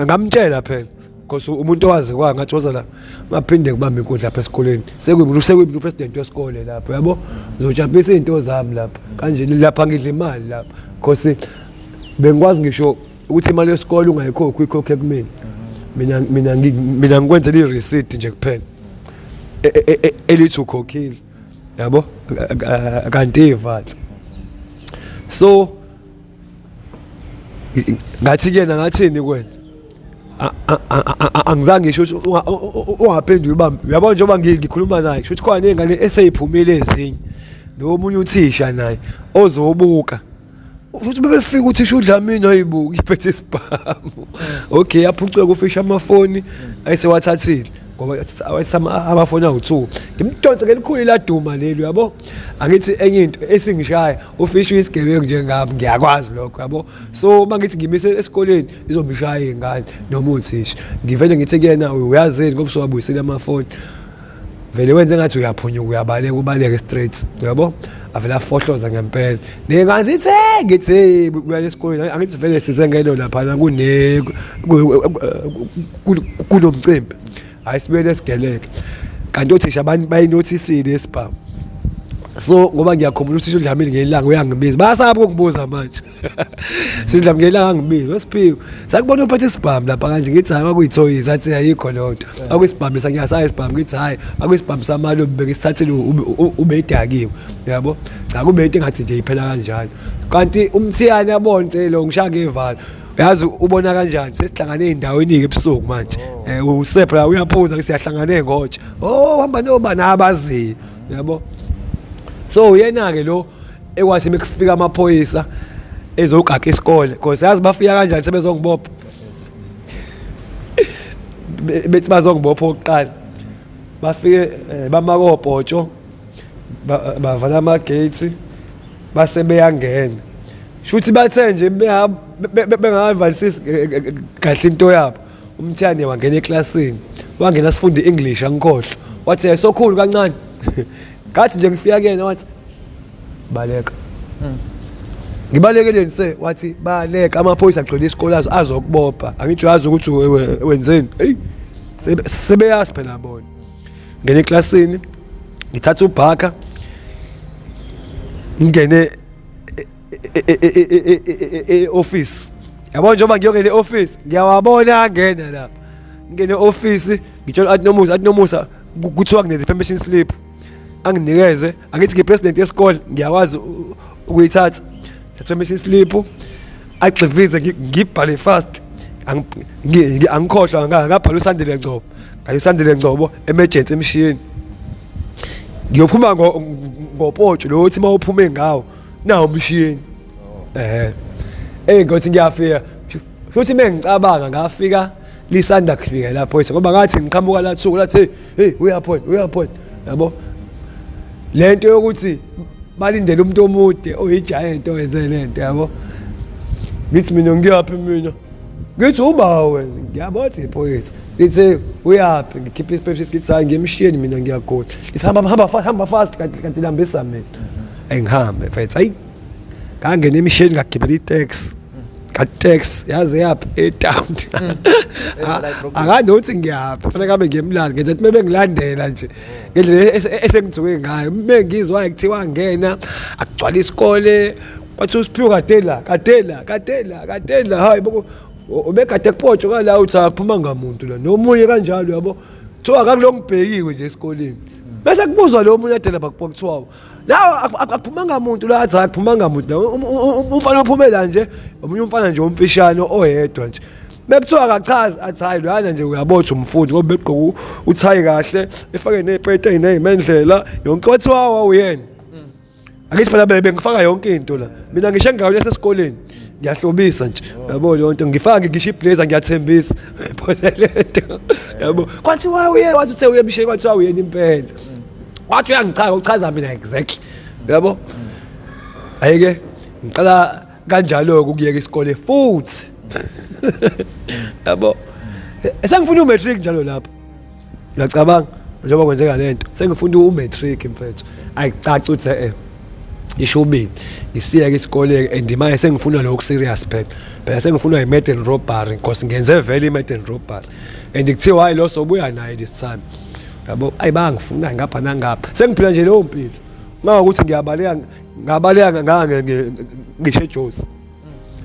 ngamtshela phela because umuntu owazi kwa ngathi woza la ngaphinde kubamba inkundla lapha esikoleni sekuyimi president wesikole lapho yabo ngizojampisa izinto zami lapha kanje lapha ngidla imali lapha because bengikwazi ngisho ukuthi imali yesikole ungayikhokhi uyikhokhe kumina. Mina ngikwenzela i-receipt nje kuphela. Elithi ukhokhile. Yabo? Kanti ivalo. So ngathi kuyena ngathini kwena? Angizange ngisho ukuthi ungaphendula ubambe. Uyabona njengoba ngikhuluma naye, kusho ukuthi khona izingane eseyiphumile ezinye. Nomunye uthisha naye ozobuka. Futhi bebefika uthisha uDlamini ayibuka iphethe isibhamu. Okay, yaphucuka ufisha amafoni ayesewathathile ngoba amafoni awu2. Ngimdonse ngelikhulu laduma leli yabo. Angithi enye into esingishaya ufisha isigebengu njengami ngiyakwazi lokho yabo. So mangithi ngimise esikoleni izomshaya izingane noma uthisha. Ngivele ngithi kuyena uyazini ngoba usowabuyisela amafoni. Vele wenze ngathi uyaphunyuka uyabaleka straight yabo. Avela fohloza ngempela. Nengazi ithe ngithi uya esikoleni angithi vele sizengelo lapha kunomcimbi. Ayisibele sigeleke. Kanti othisha abantu bayinothisile esibhamu. So ngoba ngiyakhumbula ukuthi uDlamini ngelanga uyangibiza. Bayasaba ukubuza manje. Sidla ngelanga angibiza. Wesiphiwe. Sakubona uphethe isibhamu lapha kanje ngithi hayi akuyithoyizi athi ayikho lonto. Akuyisibhamu sangiyasayi isibhamu ngithi hayi akuyisibhamu samalo ubeke isithathele ubedakiwe. Yabo? Cha kube into engathi nje iphela kanjalo. Kanti umthiyane yabonze lo ngishaya ngevalo. Yazi ubona kanjani sesihlangane endaweni ebusuku manje. Usepha uyaphuza ke siyahlangana engotsha. Oh hamba nobani abazi. Yabo? So yena ke lo ekwathi mekufika amaphoyisa ezogaka isikole because yazi bafika kanjani sebezongibopha. Bethi bazongibopha oqala. Bafike bamakobhotsho bavala ama gates base beyangena. Shuthi bathe nje bengavalisisi kahle into yabo. Umthiyane wangena eklasini. Wangena sifunde English angikhohlwa. Wathi sokhulu kancane. Ngathi nje ngifika kuyena wathi baleka. Ngibalekele nse wathi baleka amaphoyisa agcwele isikole azokubopha. Angithi uyazi ukuthi wenzeni. Hey. Sebeyazi phela bona. Ngene eklasini ngithatha ubhaka ngene office. Yabona njengoba ngiyongena eoffice ngiyawabona angena lapha. Ngene office ngitshela athi nomusa kuthiwa kuneze permission slip. Anginikeze angithi ngipresident yesikole ngiyakwazi ukuyithatha permission slip agxivize ngibhale fast angikhohlwa ngabhala uSandile Ngcobo ngayiSandile Ngcobo emergency emshini ngiyophuma ngopotsho lo uthi mawuphume ngawo nawo umshini ngothi ngiyafika futhi mengicabanga ngafika lisanda kufika lapho ngoba ngathi ngiqhamuka lathuku lathi hey uyaphona yabo lento yokuthi balindele umuntu omude oyigiant owenze lento yabo ngithi mina ngiyaphi mina ngithi ubawe ngiyabothi iphoyisa lithi uyaphi ngikhipha isipepsi ngithi hayi ngiyemshiyeni mina ngiyagula lithi hamba fast kanti lambisa mina engihambe mfethu hayi ngangena emshiyeni ngagibela itaxi ka-tax yaze yaphi etown akanothi ngiyaphi kufanele kabe ngiyemlanda ngenza ukuthi bebengilandela nje ngendlela esengithuke ngayo mengizwa kuthiwa ngena akugcwala isikole kwathi uSiphiwe kadela hayi ubekade kuphotshwe kala uthi aphuma ngamuntu la nomunye kanjalo yabo kuthiwa akakulo ngibhekiwe nje esikoleni bese kubuzwa lo munye adela bakuthiwa lawo akuphuma ngamuntu la athi akuphuma ngamuntu umfana ophumela nje omunye umfana nje omfishano oyedwa nje bekuthiwa akachaza athi hayi lwana nje uyabotha umfundi ngoba begqoka uthayi kahle efake nezipete ezimendlela yonke wathiwa uyena akithi phela bengifaka yonke into la mina ngisho ngawo lesesikoleni ngiyahlobisa nje yabo lonto ngifaka ngisho iblazer ngiyathembisa phela lento yabo kwathi wathi uthe uyebishe kwathi uyena impela wathi uyangichaza uchaza mina exactly yabo ayike ngiqala kanjalo ukuyeka isikole futhi yabo esengifuna umatric njalo lapho ngiyacabanga njengoba kwenzeka lento sengifuna umatric mfethu ayicaca uthi ishobeni isiyeke isikole and manje sengifuna lokho serious phela sengifuna i-murder and robbery because ngenze vele i-murder and robbery and kuthiwa hayi lo sobuya naye this time yabo ayibangifuna ngapha nangapha sengiphila nje leyo mpilo ngakuthi ngabaleka ngisho eJozi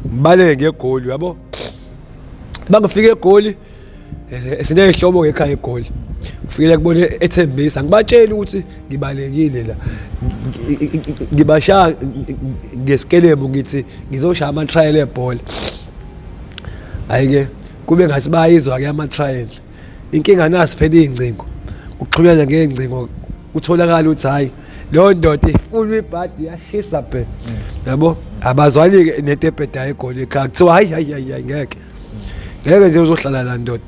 ngibaleke ngegoli yabo bangifika eGoli sineyihlobo ekhaya eGoli kufikele kubone ethembisa ngibatshela ukuthi ngibalekile la ngibasha ngeskelebo ngithi ngizoshaya ama trial ebhola ayike kube ngathi bayizwa ke ama trial inkinga nasi phela ingcingo uxhunyana ngengcingo utholakala ukuthi hayi lo ndoda ifuna ibhadi yashisa phela yabo abazwani ke netebheda eGoli ekhaya kuthiwa hayi ngeke nje uzohlala la ndoda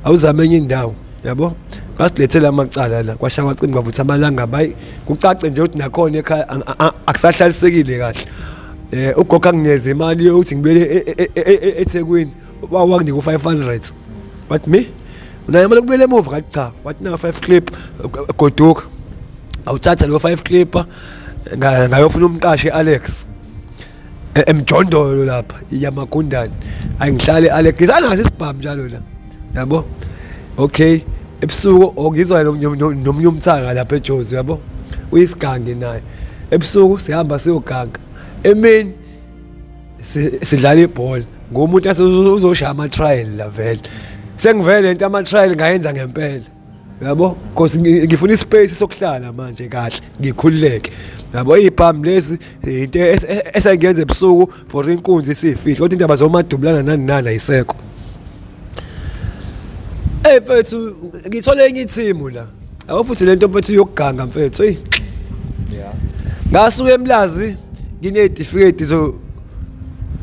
awuzame enye indawo yabo ngasilethela amacala la kwashaya kwacimba ukuthi amalanga bayi kucace nje ukuthi nakhona ekhaya akusahlalisekile kahle ugogo anginyeza imali yokuthi ngibele eThekwini wawanginika u500 what me unayo imali kubele emuva ngathi cha wathi na 5 clip goduka awuthatha lo 5 clip ngayofuna umqashi Alex emjondolo lapha yamagundane ayingihlale Alex ngisanazo isibhamu njalo la yabo okay ebusuku okuzwa nomunye umthanga lapha eJozi yabo uyisigange naye ebusuku sihamba siyoganga emini sidlala ibhola ngomuntu uzoshaya ama trial la vele sengivele into ama trial ngayenza ngempela yabo because ngifuna ispace sokuhlala manje kahle ngikhululeke yabo ibhamu lezi into esengenza ebusuku for inkunzi isifihlo kodwa indaba zomadubulana nani ayisekho mfethu ngithole enye team la awufuthi lento mfethu yokuganga mfethu yeah ngasuka eMlazi ngine-certificate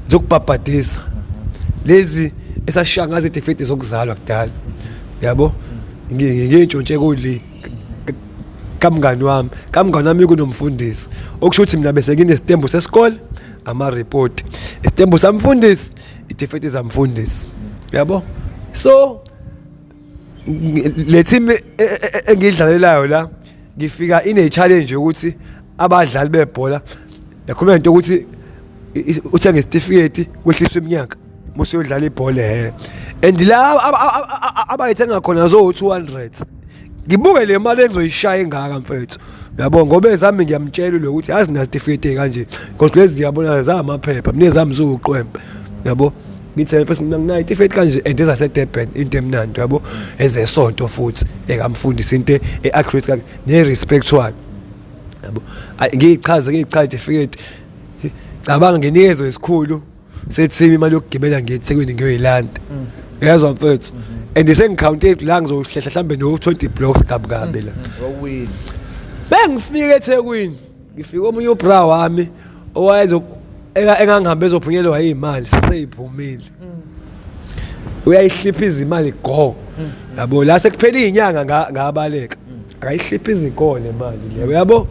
zokubhabhadisa lezi esashiya ngazo i-certificate zokuzalwa kudala yabo ngiyintshontshe kuli kamngani wami kunomfundisi okusho ukuthi mina bese nginestembu sesikole ama report istembu samfundisi i-certificate zamfundisi yabo so le team engidlalelayo la ngifika ine challenge ukuthi abadlali bebhola yakhuluma into ukuthi uthenga isitifiketi kwehliswa iminyaka musu yodlala ibhola and la abayithenga khona zo 200 ngibuke le mali engizoyishaya engaka mfethu yabo ngoba ezami ngiyamtshela lo ukuthi yazi na isitifiketi kanje because lezi ziyabona zamaphepha mina ezami zuqwempe yabo ngithi mfethu mina nginayo isitifiketi kanje and ezaseDurban into emnandi yabo ezesonto futhi ekamfundisi into eaccurate kanje nerespect wakhe yabo ngichaza isitifiketi cabanga nginikezwe isikhulu sethi imali yokugibela ngeThekwini ngiyoyilanda uyazwa mfethu and sengicounte la ngizohlehla mhlambe no 20 blocks kabukabe la owini bengifika eThekwini ngifika omunye ubra wami owayezo engangihambe ezophunyelwa imali siseyiphumile uyayihliphiza imali go yabo la sekuphela izinyanga ngabaleka akayihliphiza igole imali leyo yabo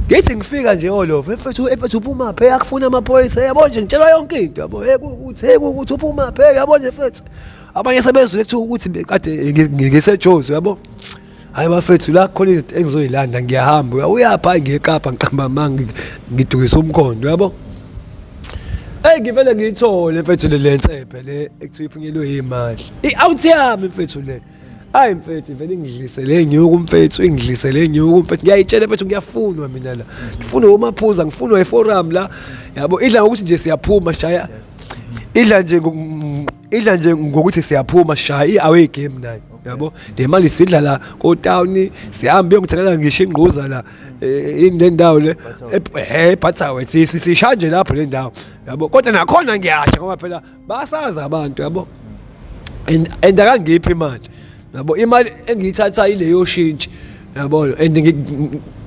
ngithi ngifika nje olovo efethu uphuma phe akufuna amaphoyisa yabo nje ngitshelwa yonke into yabo ukuthi uphuma phe yabo nje efethu abanye sebezwe ukuthi kade ngiseJozi yabo hayi bafethu la khona izinto engizoyilanda ngiyahamba uyapha ngeKapa ngiqamba amanga ngidukisa umkhondo yabo ngivele ngiyithole mfethu le nsephe le ekuthiwa iphunyelwe imali i-out yami mfethu le hayi mfethu vele ngidlisele nyuku mfethu ingidlisele nyuku mfethu ngiyayitshela mfethu ngiyafunwa mina la ngifuna umaphuza ngifuna eforum la yabo idla ngokuthi nje siyaphuma shaya idla nje ngokuthi siyaphuma shaya i-away game nayo yabo le mali sidla la ko town sihamba yongithekela ngisho ingquza la indawo le Bhathawe sishanje lapho le ndawo yabo kodwa nakhona ngiyasha ngoba phela basaza abantu yabo and akangiphi imali yabo imali engiyithatha ile yoshintshi yabo and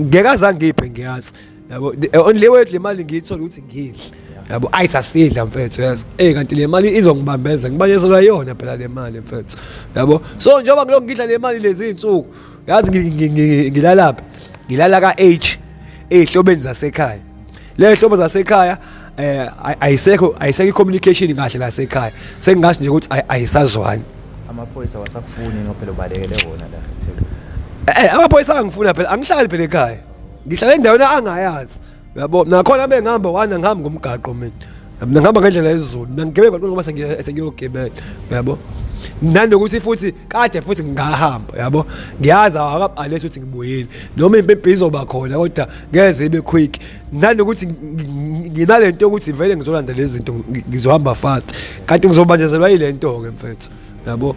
ngekaza ngiphe ngiyazi yabo only way le mali ngiyithola ukuthi ngidle yabo ayisasidla mfethu yazi kanti le mali izongibambeza ngibanyezelwa yona phela le mali mfethu yabo so njengoba ngiloko ngidla le mali lezi insuku yazi ngilalapha ngilala ka-H ezihlobeni zasekhaya le hlobo zasekhaya ayisekho i-communication kahle lasekhaya sengingasho nje ukuthi ayisazwani amaphoyisa wasakufuni ngophela ubalekele wona la amaphoyisa angifuna phela angihlali phela ekhaya ngihlala endaweni angayazi yabo nakhona bengihamba wana ngihamba ngomgaqo mina mina ngihamba ngendlela yezulu mina ngigebenga ngoba sengiyogebela yabo nanokuthi futhi kade futhi ngahamba yabo ngiyazi akabalethe ukuthi ngibuyile noma impempe izoba khona kodwa ngeze ibe quick nanokuthi nginalento ukuthi vele ngizolanda lezi zinto ngizohamba fast kanti ngizobanjezelwa yilento ke mfethu yabo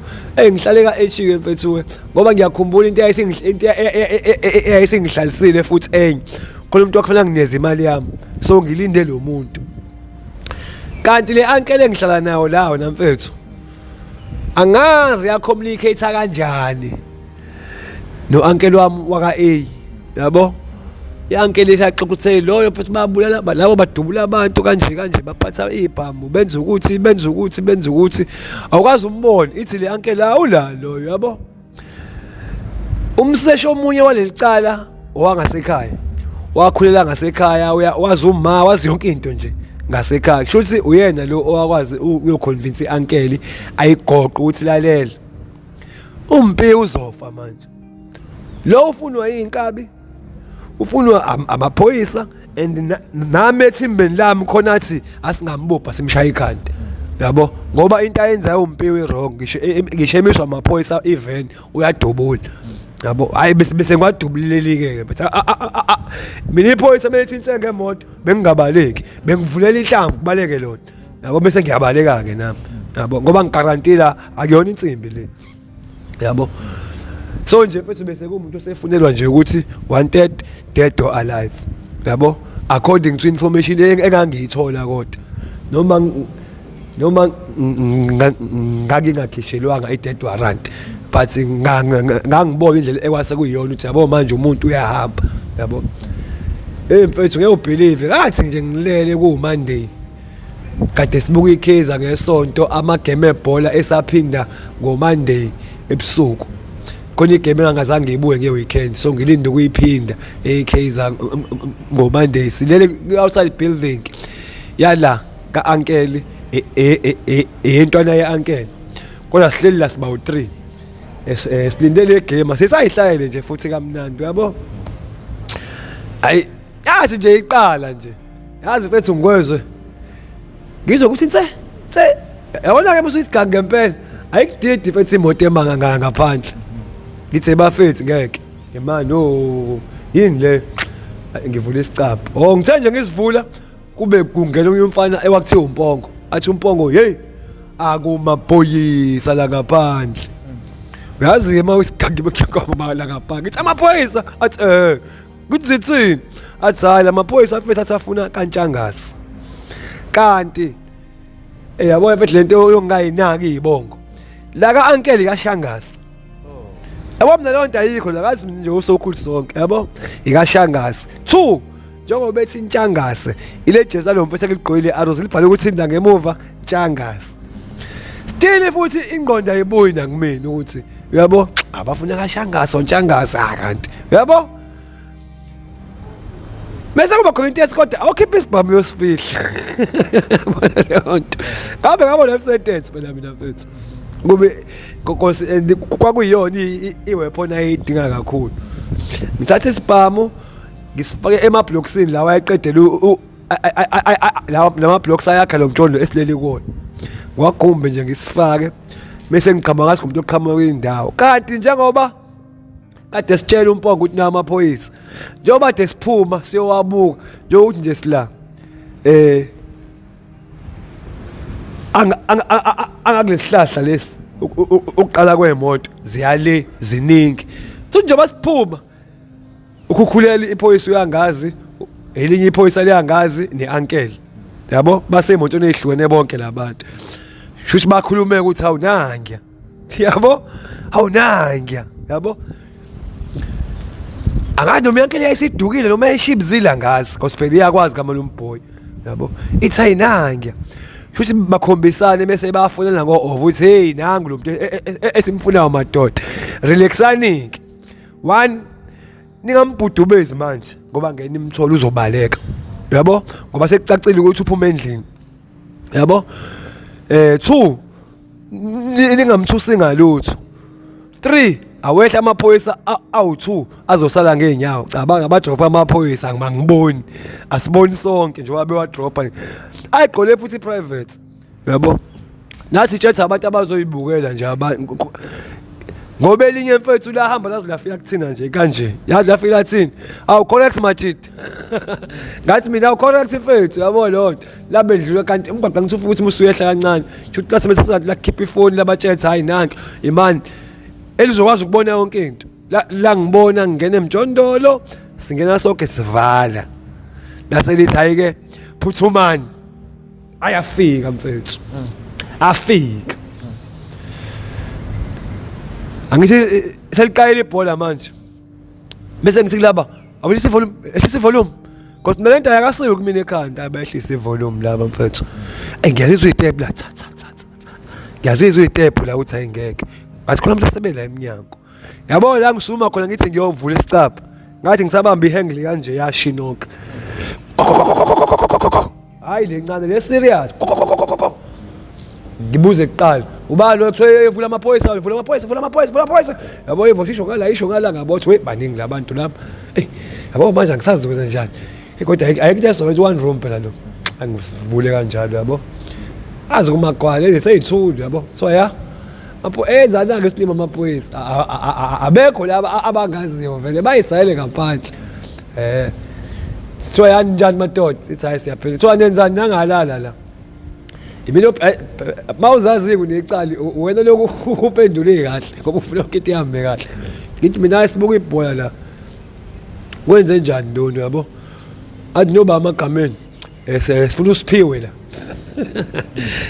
ngihlaleka HK mfethu ngoba ngiyakhumbula into eyayisingihlalisile futhi enye khona umuntu okufanele ngineze imali yami so ngilinde lo muntu kanti le uncle engihlala nawo lawo namfethu angazi ya communicate kanjani no uncle wami waka A yabo uncle isaxoxuthe loyo futhi babulala labo badubula abantu kanje baphatha ibhamu benza ukuthi awukazi umbone ithi le uncle la ulalo yabo umsesho omunye walelicala owangasekhaya wakhulela ngasekhaya wazi uma wazi yonke into nje ngasekhaya kusho ukuthi uyena lo owakwazi uyoconvince uncle ayigoqe ukuthi lalela umpi uzofa manje lo ufunwa yinkabi ufunwa amaphoyisa and nami ethimbeni lami khona athi asingambopha simshaya ikhanda yabo ngoba into ayenzayo umpi wrong ngisho emiswa amaphoyisa even uyadubula yabo hayi bese ngwadubulelike but mina iphoyisa melithi insenge emoto bengingabaleki bengivulela inhlamvu kubaleke lona yabo bese ngiyabaleka ke nami yabo ngoba ngigarantila akuyona insimbi le yabo so nje mfethu bese kumuntu osefunelwa nje ukuthi wanted dead or alive yabo according to information engangiyithola kodwa noma ngakingakhishelwanga i-death warrant but ngangibona indlela ekwase kuyiyona ukuthi yabo manje umuntu uyahamba yabo mfethu ngeke ubelieve ngathi nje ngilele ku Monday kade sibuka iKaizer ngesonto amagame ebhola esaphinda ngo Monday ebusuku khona igame engazange ibuye ngeweekend so ngilinde ukuyiphinda eKaizer ngo Monday silele outside building yala ka uncle intwana ye uncle kodwa sihleli la siba u3 silindele igame sesayihlayele nje futhi kamnandi yabo ayi yathi nje iqala nje yazi mfethu ngikwezwe ngizwe ukuthi nse yabona ke musu isigange ngempela ayikudidi mfethu imoto emanga ngaphandle ngithe bafethu ngeke man yini le ngivula isicapha ngithe nje ngisivula kube kungena umfana ewakuthiwa umpongo athi umpongo hey akumaphoyisa la ngaphandle uyazi uma isigange bekukhoba la ngaphandle ngithi amaphoyisa athi kuthi zithini athi hayi amaphoyisa afethu athafuna kantshangasi kanti yabo mfethu lento yongayinaki izibongo la ka uncle kaShangasi yabo mina lonto ayikho la kazi nje usokhulu sonke yabo ikaShangasi 2 njengoba bethi intshangase ile jeza lo mfethu eliqoyile arrows libhale ukuthi inda ngemuva ntshangasi still futhi ingqondo ayibuyi nangimini ukuthi yabo abafuna kaShangasi ontshangasi kanti yabo Mase kuba khona into ethi kodwa awukhipha isibhamu yosifihla. Bona lonto. Ngabe ngabo life sentence phela mina mfethu. Kube kokosi kwakuyiyona iweapon ayidinga kakhulu. Ngithatha isibhamu ngisifake emablocksini lawa ayeqedela lama blocks ayakha lo mthondo esileli kuona. Ngwagumbe nje ngisifake bese ngiqhama ngathi umuntu oqhamuka kwindawo. Kanti njengoba kade sitshela umpongo ukuthi namaphoyisa njengoba kade siphuma siyowabuka njengokuthi nje sila angakulesihlahla lesi ukuqala kweemoto ziyale ziningi so njengoba siphuma ukukhulela iphoyisa uyangazi elinye iphoyisa liyangazi neuncle yabo basemotweni ezihlukene bonke labantu shuthi bakhulume ukuthi awunangya yabo awunangya yabo Angado miyanke yayisidukile noma yishibzila ngazi gospel iyakwazi kama lombhoyi yabo ithi ayinangya futhi bakhombisane bese bayafonela ngo ukuthi hey nangu lo muntu esimfunayo madoda relaxaning one ningambhudubezi manje ngoba ngene imtholo uzobaleka yabo ngoba sekucacile ukuthi uphuma endlini yabo 2 ningamthusi ngalutho 3 awehla amaphoyisa awu2 azosala ngeenyawo cabanga badropa amaphoyisa ngibangiboni asiboni sonke nje wabe wadropa ayigqole futhi private yabo nathi chatha abantu abazoyibukela nje abantu ngoba elinye mfethu lahamba lazilafika kuthina nje kanje yazi lafika thina awu correct majid ngathi mina awu correct mfethu yabo lonto labe ndlule kanti umgwaqo ngithi futhi musuyehla kancane futhi lathi bese la keep ifoni labatshetha hayi nanke imani elizokwazi ukubona yonke into la ngibona ngene emjondolo singena sonke sivala laselithi hayike phuthumani ayafika mfethu afika angithi selikayile ibhola manje bese ngithi kulaba awulisi volume because mina lento ayakasiyo kumina ekhanda abayehlisa ivolume laba mfethu ngiyazizwa itep la tha ngiyazizwa itep la uthi ayingeke bathi khona umuntu asebela eminyango yabo la ngisuma khona ngithi ngiyovula isicapha ngathi ngisabamba ihangle kanje yashinoka hayi lencane le serious ngibuze kuqala ubani othe evula amaphoyisa yabo ivo sisho ngala ngabothi we baningi labantu lapha yabo manje angisazi ukwenza njani kodwa ayikujaso one room phela lo angivule kanjalo yabo azi kumagwala eziseyithulu yabo so ya apho enzana ke silima amaphoyisa abekho laba abangaziyo vele bayisayele ngaphandle sithiwa yani njani madoda ithi hayi siyaphela sithiwa nenzani nangalala la imilo mawuzazi kunecala wena lokhu uphendule kahle ngoba ufuna ukuthi ihambe kahle ngithi mina sibuka ibhola la kwenze njani ndono yabo athi noba amagameni sifuna usiphiwe la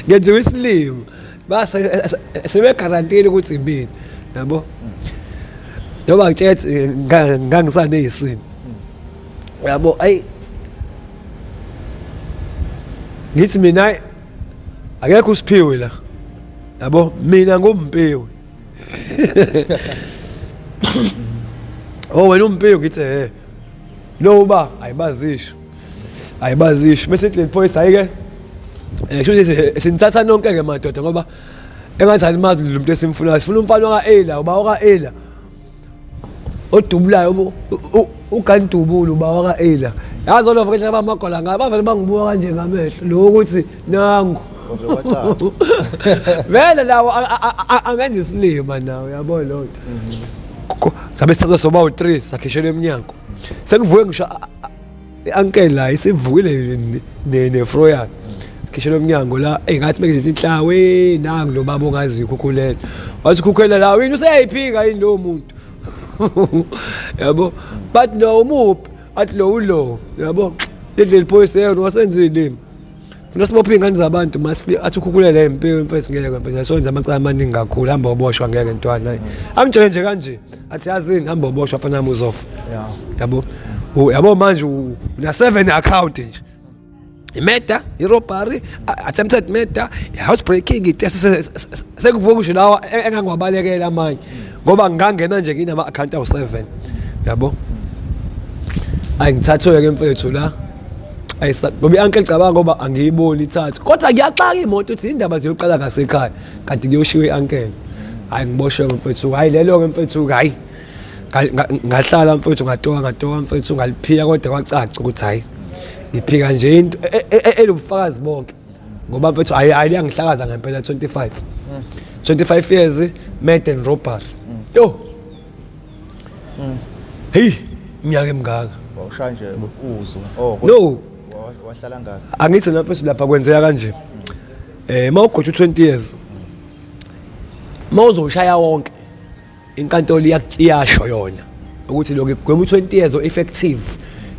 ngenziwe isilimo base sebe guarantee ukuthi imini yabo yoba ngitshethi ngangisane yisini yabo ayi ngithi mina akekho usiphiwe la yabo mina ngumpiwe oh wena umpiwe ngithi lo ba ayibazisho bese le phoyisa ayike kusho sinithatha nonke ke madoda ngoba engathi alimazi lo muntu esimfunayo sifuna umfana kaEla uba kaEla odubulayo ugandubulo uba kaEla yazi lo vele abamagola ngaba vele bangibuka kanje ngamehlo lo ukuthi nangu vele lawo angenza isilima nawe yabo lonto sabe sithatha soba u3 sakhishela eminyango sekuvuke ngisho uncle la isivukile nefroyana khishela eminyango la engathi bekenza inhlawe nangu lo baba ongazi ukukhulela wathi ukukhulela la wena useyiphika yini lo muntu yabo but no umuphi athi lo ulo yabo leli phoyisa yena wasenzile funa sibophe ingane zabantu masifika athi ukukhulela empilo mfethu ngeke mfethu sonza amacala amaningi kakhulu hamba uboshwa ngeke ntwana naye angitshele nje kanje athi yazini hamba uboshwa fana muzofa yabo yabo manje una 7 account nje imeda irobbery attempted murder house breaking sekuvuka nje lawa engangiwabalekela manje ngoba ngingangena nje nginama account awu7 yabo ayingithathoye ke mfethu la ayisa ngoba iuncle cabanga ngoba angiyiboni ithathu kodwa kuyaxaka imoto uthi indaba ziyoqala ngasekhaya kanti kuyoshiwe iuncle hayi ngiboshwe mfethu hayi lelo ke mfethu hayi ngahlala mfethu ngatoka mfethu ngaliphiya kodwa kwacaca ukuthi hayi ngiphika nje into elobufakazi bonke ngoba mfethu ayiyangihlakaza ngempela 25 years murder and robbery yo hey minyaka emingaka wawusha nje uzwa no wahlala ngapha angithi mfethu lapha kwenzeka kanje mawugoja 20 years mawuzoshaya wonke inkantolo iyasho yona ukuthi lokho gwema 20 years effective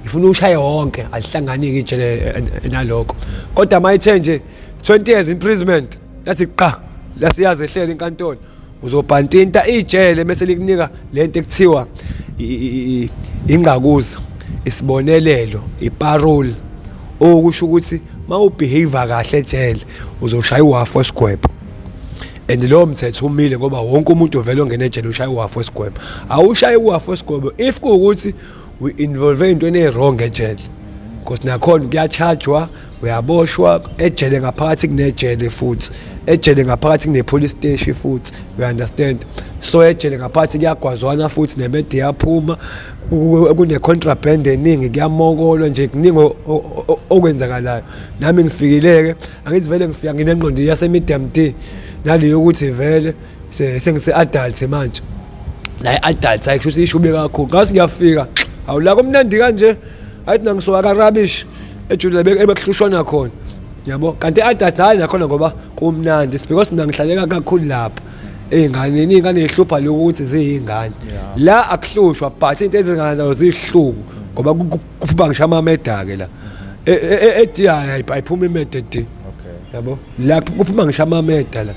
ifuna ushaye wonke alihlanganike ijele nalokho kodwa mayithe nje 20 years imprisonment lathi qa lasiyazi ehlela inkantolo uzobhantinta ijele bese likunika lento ekuthiwa ingakuza isibonelelo iparole okusho ukuthi mawubehave kahle ejele uzoshaya uhafu wesigwebo and lo mthetho umile ngoba wonke umuntu ovela ongena ejele ushaya uhafu wesigwebo awushaye uhafu wesigwebo if kuukuthi we involve into wrong ejele because nakhona kuyachargewa uyaboshwa ejele ngaphakathi kunejele futhi ejele ngaphakathi kune police station futhi you understand so ejele ngaphathi kuyagwazwana futhi nemede yaphuma kune contraband eningi kuyamokolwa nje kuningi okwenzakalayo nami ngifikileke angithi vele ngifika nginengqondo yasemedium D naleyo ukuthi vele sengise adult manje la adult ayisho ishube kakhulu ngase ngiyafika awula kumnandi kanje ayithi nangisoka karabish ejule ebekuhlushwana khona yabo kanti adult hayi nakhona ngoba kumnandi because mina ngihlaleka kakhulu lapha ingane ehlupha lokuthi ziyingane la akuhlushwa but into ezingane zihluku ngoba kuphuma ngisho amameda ke la eDI ayiphuma imeda D Okay. yabo la kuphuma ngisho amameda la